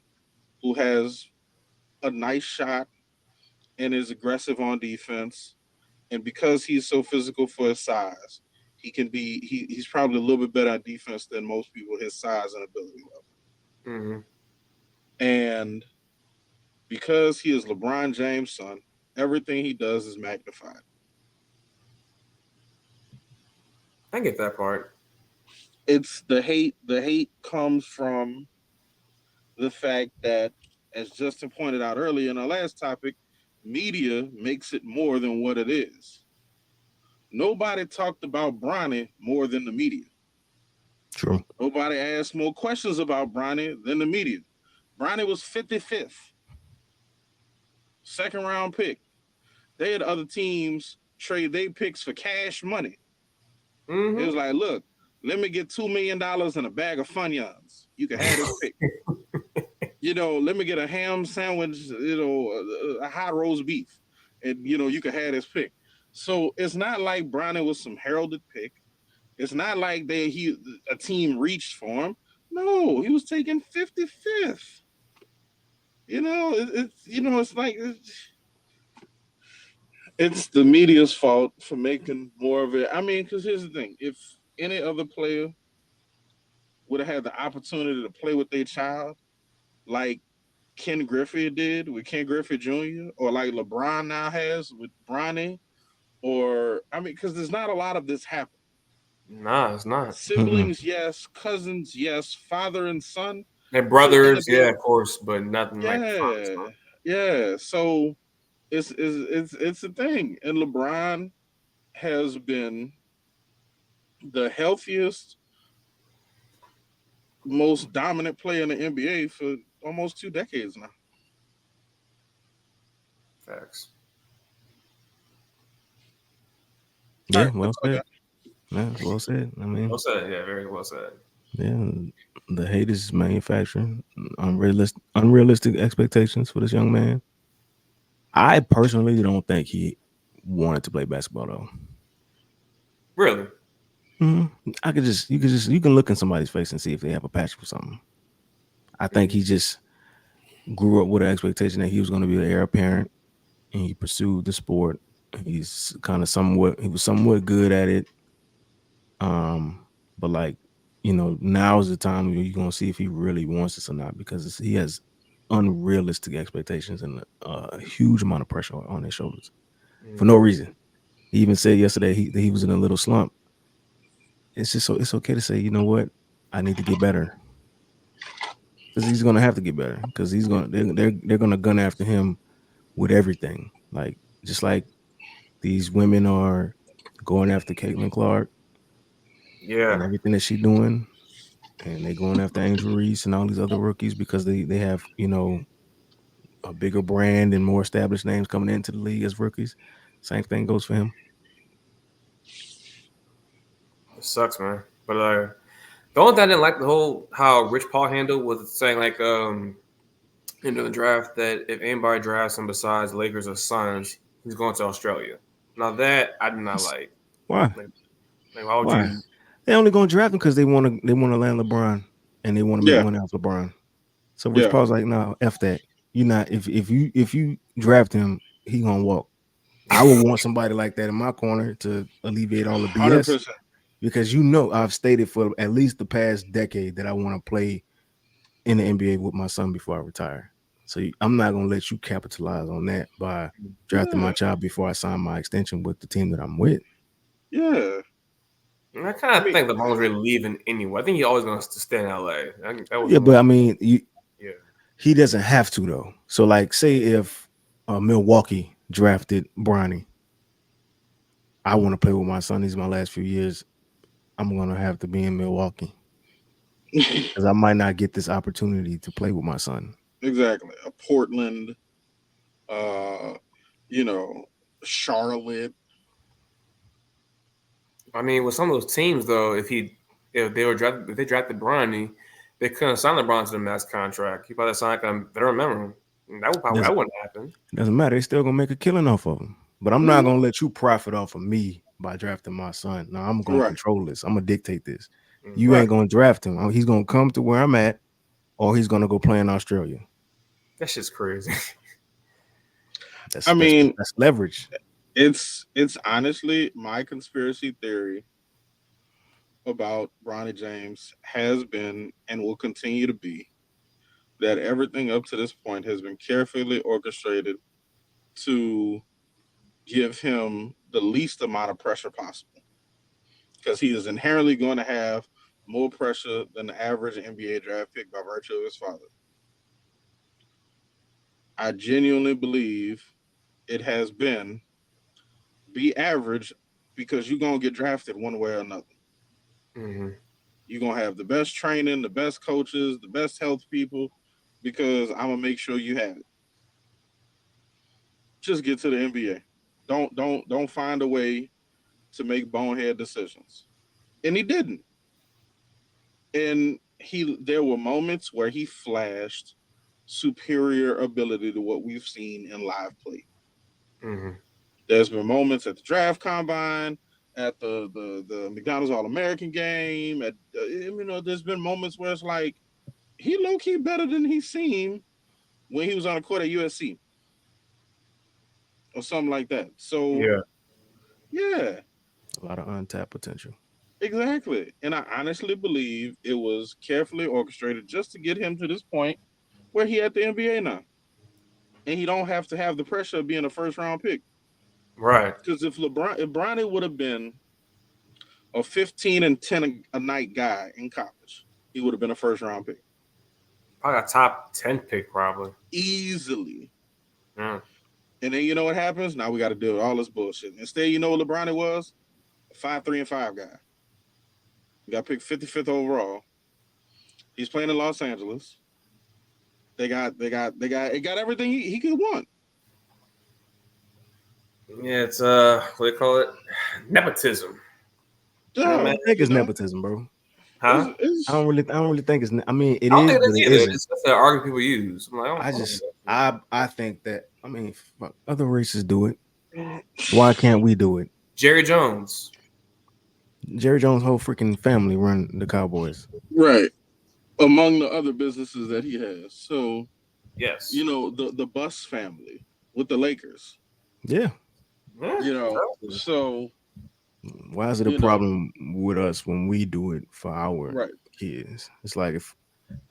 who has a nice shot and is aggressive on defense. And because he's so physical for his size, he's probably a little bit better at defense than most people his size and ability level. Mm-hmm. And because he is LeBron James' son, everything he does is magnified. I get that part. It's the hate. The hate comes from the fact that, as Justin pointed out earlier in our last topic, media makes it more than what it is. Nobody talked about Bronny more than the media. True. Nobody asked more questions about Bronny than the media. Bronny was 55th, second round pick. They had other teams trade their picks for cash money. It Mm-hmm. was like, look, let me get $2 million and a bag of Funyuns. You can have this pick. Let me get a ham sandwich, a hot roast beef, and you can have this pick. So it's not like Bronny was some heralded pick. It's not like a team reached for him. No, he was taken 55th. It's like it's the media's fault for making more of it. I mean, because here's the thing: if any other player would have had the opportunity to play with their child, like Ken Griffey did with Ken Griffey Jr., or like LeBron now has with Bronny, or I mean, because there's not a lot of this happen. Nah, it's not. Mm-mm. Siblings, yes. Cousins, yes. Father and son. And So in the brothers, yeah, day, of course, but nothing like the father yeah, yeah. So it's a thing, and LeBron has been the healthiest, most dominant player in the NBA for almost 2 decades now. son. Facts. All Yeah, right, well that's all I said. got. Yeah, it's well said. I Well mean, said. Yeah, very well said. yeah, the hate is manufacturing unrealistic expectations for this young man. I personally don't think he wanted to play basketball though. Really? Mhm. You can look in somebody's face and see if they have a passion for something. I think Mm-hmm. he just grew up with an expectation that he was going to be the heir apparent, and he pursued the sport. He was somewhat good at it. But like, now is the time where you're gonna see if he really wants this or not because he has unrealistic expectations and a huge amount of pressure on his shoulders for no Mm-hmm. reason. He even said yesterday that he was in a little slump. It's okay to say, you know what, I need to get better because he's gonna have to get better because they're gonna gun after him with everything. Like just like these women are going after Caitlin Clark and Yeah. everything that she's doing, and they're going after Angel Reese and all these other rookies because they have a bigger brand and more established names coming into the league as rookies. Same thing goes for him. It sucks, man. But the only thing I didn't like the whole how Rich Paul handled was saying like in the draft that if anybody drafts him besides Lakers or Suns, he's going to Australia. Now that I did not like. Why? Like, like why would Why? you? They only going to draft him because they want to land LeBron and they want to make Yeah, money off LeBron. So Rich yeah, Paul's like, no, f that. You not if you draft him, he gonna walk. I would want somebody like that in my corner to alleviate all the 100%. BS because I've stated for at least the past decade that I want to play in the NBA with my son before I retire. I'm not gonna let you capitalize on that by drafting my Yeah, child before I sign my extension with the team that I'm with. yeah. And I I kind of mean, think LeBron was really leaving anyway. I think he always going to stay in LA. That was Yeah, but one. I mean, Yeah. he doesn't have to though. So, like, say if Milwaukee drafted Bronny, I want to play with my son. These are my last few years. I'm gonna have to be in Milwaukee because I might not get this opportunity to play with my son. exactly. A Portland, uh, you know, Charlotte. I mean, with some of those teams though, if they drafted Bronny, they couldn't sign LeBron to the max contract. He probably signed like a veteran minimum. And that Doesn't wouldn't happen. doesn't matter. They still gonna make a killing off of him. But I'm not Mhm. gonna let you profit off of me by drafting my son. No, I'm gonna Right, control this. I'm gonna dictate this. Mm. You right. ain't gonna draft him. He's gonna come to where I'm at, or he's gonna go play in Australia. That shit's crazy. I That's that's mean, that's leverage. it's honestly my conspiracy theory about Bronny James has been and will continue to be that everything up to this point has been carefully orchestrated to give him the least amount of pressure possible because he is inherently going to have more pressure than the average NBA draft pick by virtue of his father. I genuinely believe it has been be average because you're going to get drafted one way or another. Hmm. You're going to have the best training, the best coaches, the best health people because I'm going to make sure you have it. Just get to the NBA. Don't find a way to make bonehead decisions. And he didn't. And there were moments where he flashed superior ability to what we've seen in live play. Hmm. There's been moments at the draft combine, at the McDonald's All American game. There's been moments where it's like he low key better than he seemed when he was on the court at USC or something like that. So Yeah. yeah, A lot of untapped potential. exactly. And I honestly believe it was carefully orchestrated just to get him to this point where he at the NBA now, and he don't have to have the pressure of being a first round pick. Right. Because if Bronny would have been a 15 and 10 a night guy in college, he would have been a first round pick Probably a top 10 pick, probably. easily. Yeah. And then you know what happens? Now we got to deal with all this bullshit. Instead, you know what LeBron was? A 5, 3, and 5 guy. He got picked 55th overall. He's playing in Los Angeles. It got everything he could want. Yeah, it's what do they call it? Nepotism. Yeah, I man. Yeah, don't think you it's know, nepotism, bro. Huh? I don't really think it's. I mean, it I don't is, think it but is it either. isn't. It's just an argument people use. I'm like, I I don't think just, that's true. I think that. I mean, fuck, other races do it. Why can't we do it? Jerry Jones. Jerry Jones' whole freaking family run the Cowboys. right. Among the other businesses that he has. So, Yes. the Bus family with the Lakers. Yeah. Yeah. Exactly. So, Why is it a you know, problem with us when we do it for our right. kids? It's like if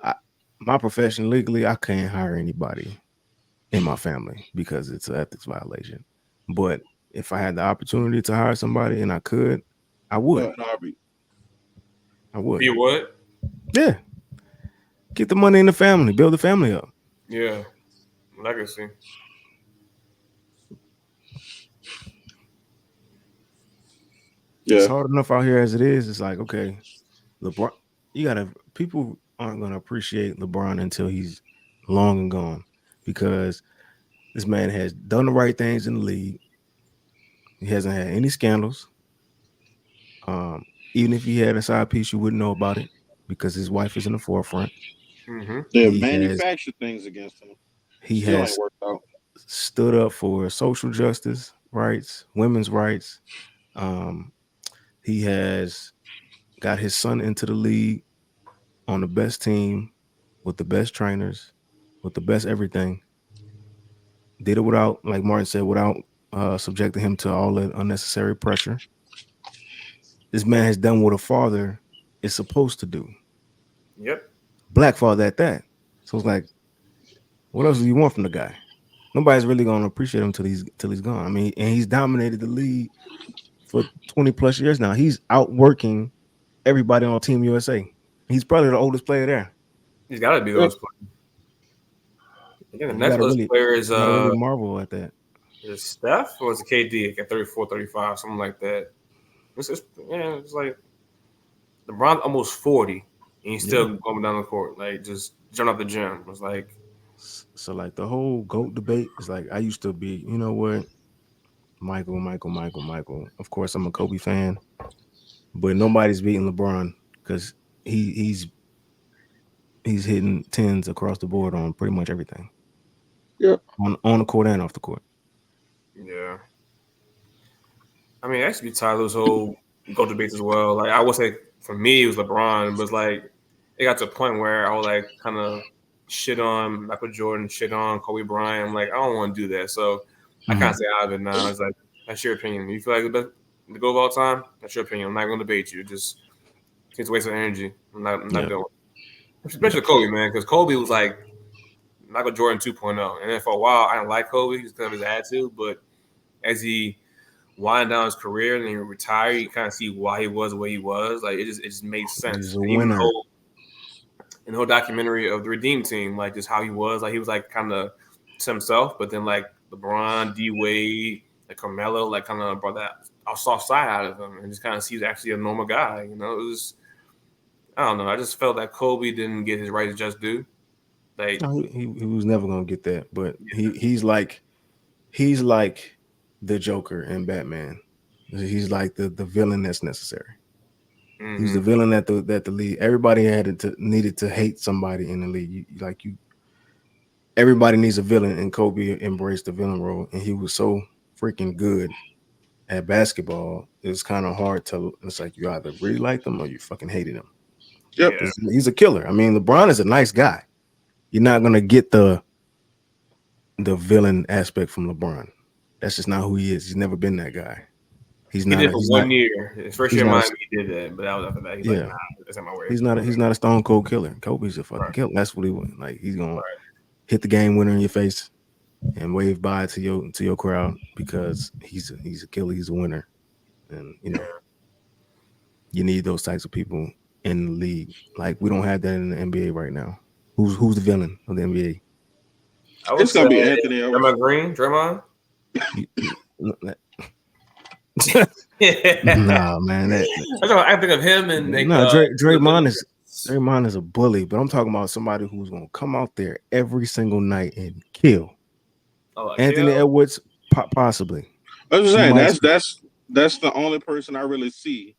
I, my profession legally, I can't hire anybody in my family because it's an ethics violation. But if I had the opportunity to hire somebody and I could, I would. Narby. I would. You what? Yeah. Get the money in the family, build the family up. Yeah. Legacy. It's Yeah. hard enough out here as it is. It's like, okay, LeBron, you gotta people aren't gonna appreciate LeBron until he's long and gone because this man has done the right things in the league. He hasn't had any scandals. Um, Even if he had a side piece, you wouldn't know about it because his wife is in the forefront. Mm-hmm. They have He has manufactured things against him. he Still ain't has worked out. stood up for social justice rights, women's rights. Um, he has got his son into the league on the best team with the best trainers, with the best everything. Did it without, like Martin said, without subjecting him to all that unnecessary pressure. This man has done what a father is supposed to do. Yep. Black father at that. So it's like What else do you want from the guy? Nobody's really gonna appreciate him till he's gone. I mean, and he's dominated the league for 20 plus years now. He's outworking everybody on Team USA. He's probably the oldest player there. He's got to be Yeah. those players. I think the You next gotta oldest really, player you gotta really marvel at that. is Steph or is it KD at 34, 35, something like that. It's like LeBron almost 40 and he's Yeah. still going down the court, like just jumping off the gym. It's like, So like the whole GOAT debate is like I used to be, you know what? Michael. Of course, I'm a Kobe fan, but nobody's beating LeBron because he's hitting tens across the board on pretty much everything Yeah. on the court and off the court. yeah. I mean, actually, Tyler's whole go debates as well. Like, I would say for me, it was LeBron, but it's like it got to a point where I would like kind of shit on Michael Jordan, shit on Kobe Bryant. I'm like, I don't want to do that. So I kind Mhm. of stay out of it now. It's like, that's your opinion. You feel like the goal of all time? That's your opinion. I'm not going to debate you. Just it's a waste of energy. I'm not Yeah, doing it. yeah. Especially Kobe, man, because Kobe was like Michael Jordan 2.0. And then for a while, I didn't like Kobe just because of his attitude. But as he wind down his career and then he retire, you kind of see why he was the way he was. Like it just made He's sense. a And even winner. the whole documentary of the Redeem Team, like just how he was like kind of to himself, but then like LeBron, D Wade, like Carmelo, like kind of brought that a soft side out of him and just kind of sees actually a normal guy. You know, it was I don't know. I just felt that Kobe didn't get his right just due. Like No, he was never gonna get that, but he's like the Joker in Batman. He's like the villain that's necessary. He's the mm-hmm. villain that the league. Everybody needed to hate somebody in the league. Everybody needs a villain, and Kobe embraced the villain role, and he was so freaking good at basketball. It's kind of hard to. It's like you either really like them or you fucking hated him Yep. Yeah. because he's a killer. I mean, LeBron is a nice guy. You're not gonna get the villain aspect from LeBron. That's just not who he is. He's never been that guy. He's He not did a it for he's not 1 year. His first he's year in not a Miami, he did that, but that was after that. He's like, yeah. nah, that's not my way. He's not a stone cold killer. Kobe's a fucking Right. killer. That's what he was. Like he's gonna Right. hit the game winner in your face and wave bye to your crowd because he's a killer. He's a winner, and you need those types of people in the league. Like we don't have that in the NBA right now. Who's the villain of the NBA? I would It's say gonna be Anthony Edwards. Draymond Green, Draymond. Yeah. Nah, man. I think of him and like Nah, Little Draymond is Draymond is a bully, but I'm talking about somebody who's gonna come out there every single night and kill. Anthony Kill. Edwards, possibly. I was just He saying might. that's the only person I really see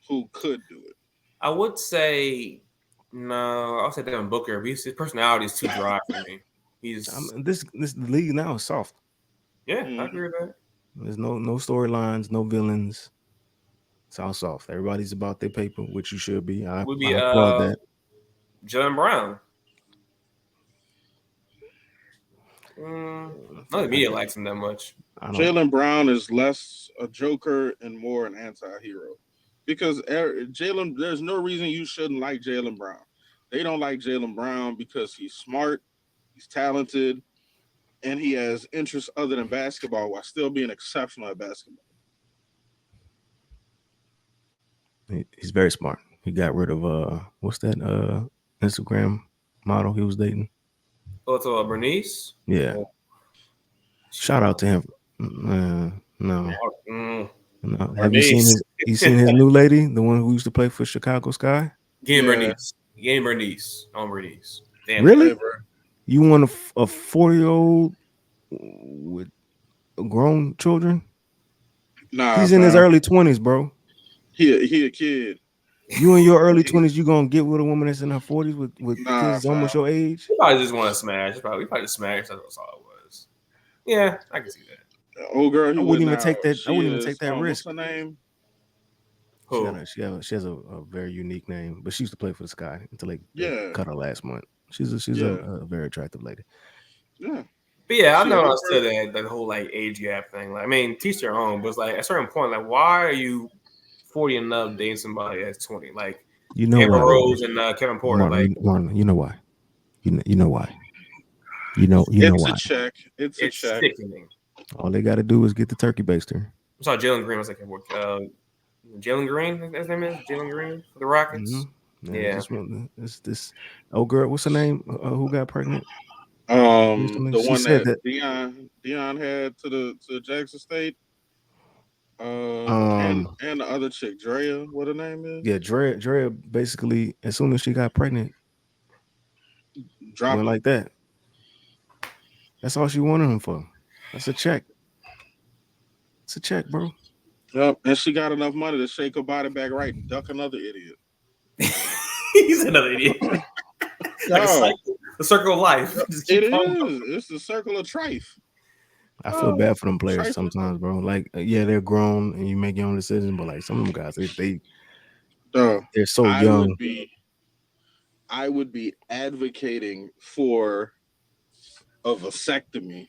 who could do it. I would say no. I'll say Devin Booker. His personality is too dry for me. I He's mean, this league now is soft. yeah, I Mhm. agree with that. There's no storylines, no villains. It's all soft. Everybody's about their paper, which you should be. I, Would be I applaud that. Jalen Brown. Not the I, media likes him that much. I don't. Jalen Brown is less a joker and more an anti-hero because Jalen. There's no reason you shouldn't like Jalen Brown. They don't like Jalen Brown because he's smart, he's talented, and he has interests other than basketball while still being exceptional at basketball. He's very smart. He got rid of what's that Instagram model he was dating? Oh, to Bernice. Yeah. Oh, Shout out to him. No. mm, No. Have you seen Bernice. his? You seen his new lady, the one who used to play for Chicago Sky? Game Yeah, Bernice. Game Bernice. On Bernice. Damn. Really? ever. You want a 4-year-old with grown children? Nah, He's in his fam. early 20s, bro. He a kid. You in your early 20s, you gonna get with a woman that's in her 40s with Nah, kids almost fam. your age? We probably just want to smash. We probably just smash. That's all it was. Yeah, I can see that. The old girl he I with wouldn't even now. take that. I She wouldn't even take is. that What's risk. her name? Who? She has a very unique name, but she used to play for the Sky until they Yeah, cut her last month. She's yeah, a very attractive lady. yeah. But yeah, I She know I old girl. said that whole like age gap thing. Like, I mean, teach their own, but it's like at a certain point, like, why are you 40 and up dating somebody that's 20? Like You know Amber why, Rose and Kevin Porter. Like, Martin. You know why. You know why. You know It's a why. check. It's a It's check. sickening. All they got to do is get the turkey baster. I saw Jalen Green was like, Jalen Green, his name is Jalen Green for the Mm-hmm. Rockets. Yeah, they Yeah. just want this. Oh, girl, what's her name? Who got pregnant recently? The She one said that that. Dion had to Jackson State. Um, And the other chick, Drea, what her name is? yeah, Drea basically, as soon as she got pregnant, Drop went it. like that. That's all she wanted him for. That's a check. It's a check, bro. Yep. And she got enough money to shake her body back right and duck another idiot. He's another idiot. Like a No, cycle, the circle of life. Just it keep on is. It's the circle of trife. I feel Oh, bad for them players trifling. sometimes, bro. Like, yeah, they're grown and you make your own decisions, but like some of them guys, Duh. they're so I young. would be I would be advocating for a vasectomy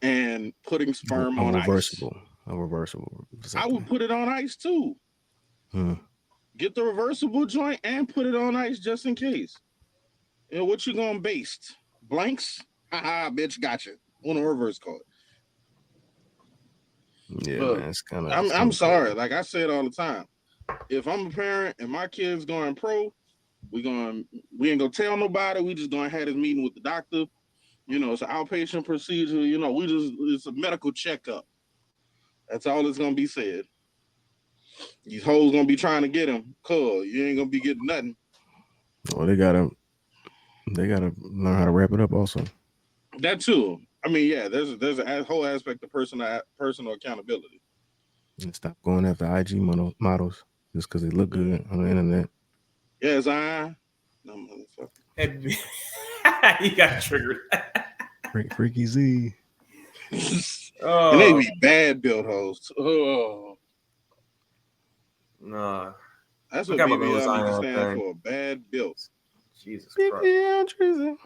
and putting sperm A on ice. reversible, a reversible I would vasectomy. put it on ice too. Hmm. Get the reversible joint and put it on ice just in case. You know what you gonna baste? Blanks? Haha, bitch, gotcha. On a reverse card. Yeah, But man, I'm it's kind I'm of crazy. sorry. Like I say it all the time. If I'm a parent and my kid's going pro, we ain't gonna tell nobody. We just gonna have this meeting with the doctor. It's an outpatient procedure. It's a medical checkup. That's all that's gonna be said. These hoes gonna be trying to get him. Cool. You ain't gonna be getting nothing. Well, they gotta learn how to wrap it up also That too. I mean, yeah. There's a whole aspect of personal accountability. and stop going after IG models just because they look Mm. good on the internet. Yes, I. No motherfucker. he got triggered. Freaky Z. And they Oh be bad build hoes. Oh, no. that's I what got about the whole BBL need to Zion stand thing. for. Bad built. Jesus Christ. BBL Drizzy.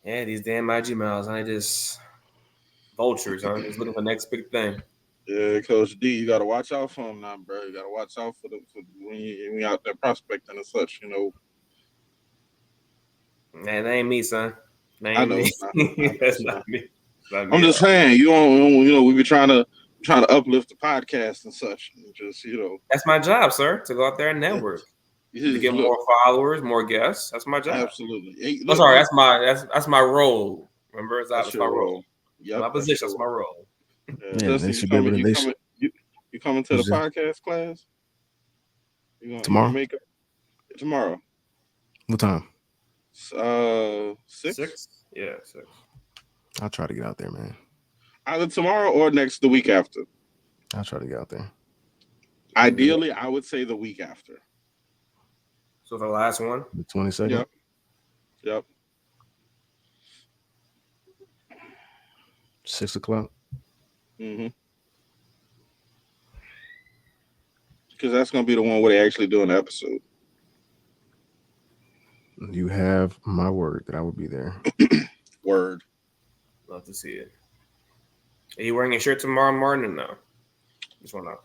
Yeah, these damn IG miles, I just vultures, huh? Just looking for the next big thing. Yeah, Coach D, you gotta watch out for him now, bro. You gotta watch out for when you out there prospecting and such. Man, that ain't me, son. That I ain't know me. it's not. I know That's it's not not. me. It's not I'm me at just all. saying, we be trying to uplift the podcast and such, and just That's my job, sir, to go out there and yeah, network. To just get look, more followers, more guests. That's my job. absolutely. Hey, Oh, look, sorry, look, that's my role. Remember, that's that's my your role. role. Yep, My that's position. your That's my role. role. Yeah, they Justin, should be able to. you coming to the What's that? podcast class? You gonna Tomorrow. make it tomorrow? What time? 6. 6? Yeah, 6. I'll try to get out there, man. Either tomorrow or the week after. I'll try to get out there. Ideally, I would say the week after. So for the last one, The 22nd, Yep. Yep. 6 o'clock. Mm-hmm. Because that's gonna be the one where they actually do an episode. You have my word that I will be there. Word. love to see it. Are you wearing a shirt tomorrow, Martin, or no? Just want to know.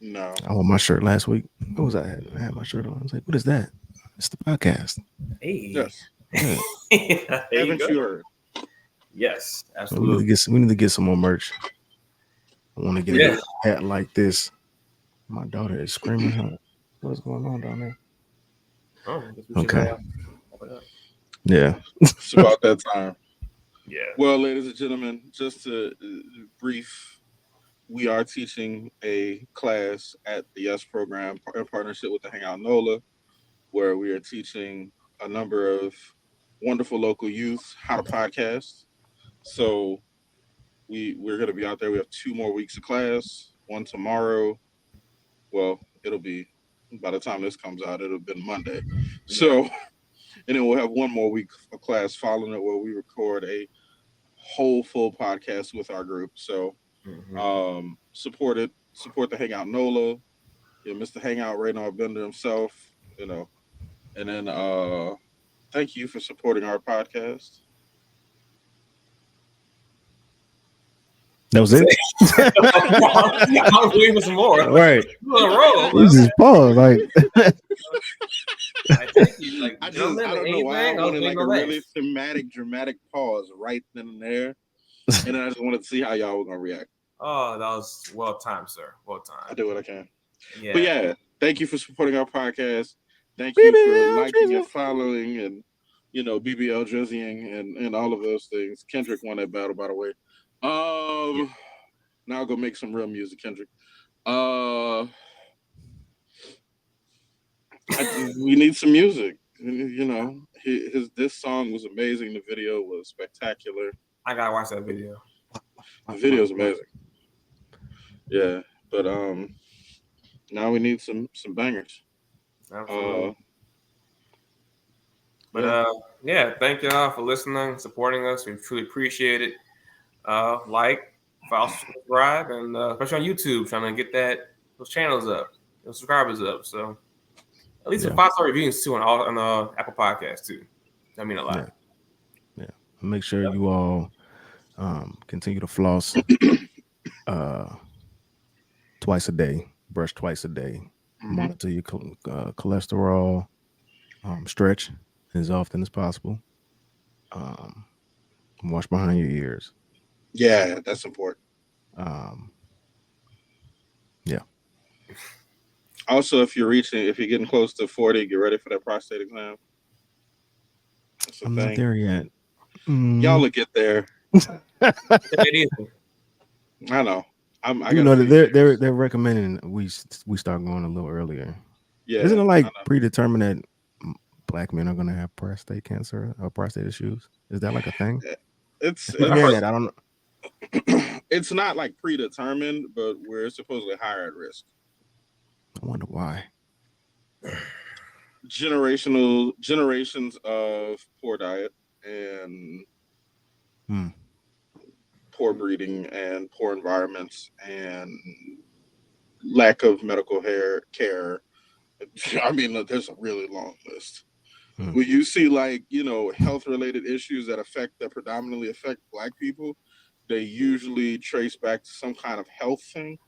No. I wore my shirt last week. What was that? I had my shirt on. I was like, "What is that?" It's the podcast. Hey. Yes. Yeah. There you Haven't go. you heard? Yes, So we need to absolutely. get some more merch. I want to get Yeah. a hat like this. My daughter is screaming. Huh? What's going on down there? Oh, I guess we should Okay. wrap it up. Yeah. It's about that time. Yeah. Well, ladies and gentlemen, just to brief, we are teaching a class at the Yes program in partnership with the Hangout NOLA, where we are teaching a number of wonderful local youth how to podcast. So we're going to be out there. We have 2 more weeks of class. One tomorrow. Well, it'll be by the time this comes out, it'll have been Monday. So, and then we'll have 1 more week of class following it where we record a whole full podcast with our group. So, support it. Support the Hangout NOLA. Mr. Hangout Radar Bender himself. And then thank you for supporting our podcast. That was it. I was waiting for some more. Right. You on a roll, We man. just pause. Like, I take you like I gentlemen don't and know why I anything. I was wanted like waiting a on that. really thematic, dramatic pause right then and there, and then I just wanted to see how y'all were gonna react. Oh, that was well timed, sir. Well I timed. do what I can. Yeah. But yeah, thank you for supporting our podcast. Thank you for BBL liking and Drizzy. following and BBL drizzying and all of those things. Kendrick won that battle, by the way. Now I'll go make some real music, Kendrick. We need some music. This song was amazing. The video was spectacular. I gotta watch that video. The video is amazing. Yeah, but now we need some bangers. Absolutely. But Yeah. yeah, thank y'all for listening, supporting us. We truly appreciate it. Like, follow, subscribe, and especially on YouTube, trying to get those channels up, those subscribers up. So at least some 5-star reviews too on Apple Podcasts too. That mean a lot. Yeah. Make sure you all continue to floss twice a day, brush twice a day, monitor your cholesterol, stretch as often as possible, wash behind your ears. Yeah, that's important. Yeah. Also, if you're getting close to 40, get ready for that prostate exam. That's the I'm thing. not there yet. Y'all will get there. I know. I You got know a that few years. they're recommending we start going a little earlier. Yeah, Isn't it I like know. predetermined that Black men are going to have prostate cancer or prostate issues? Is that like a thing? It's I keep hearing that. I don't know. it's not like predetermined, but we're supposedly higher at risk. I wonder why. Generations of poor diet and poor breeding and poor environments and lack of medical care. I mean, there's a really long list. When you see health related issues that predominantly affect Black people, they usually trace back to some kind of health thing,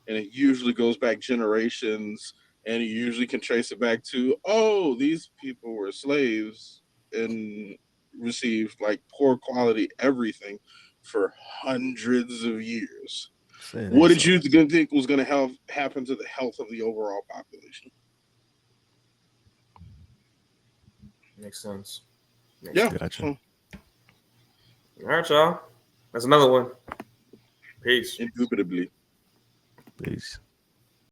and it usually goes back generations, and you usually can trace it back to, oh, these people were slaves and received like poor quality everything for hundreds of years. What did you think was going to happen to the health of the overall population? Makes sense. Gotcha. All right, y'all. That's another one. Peace. Indubitably. Peace.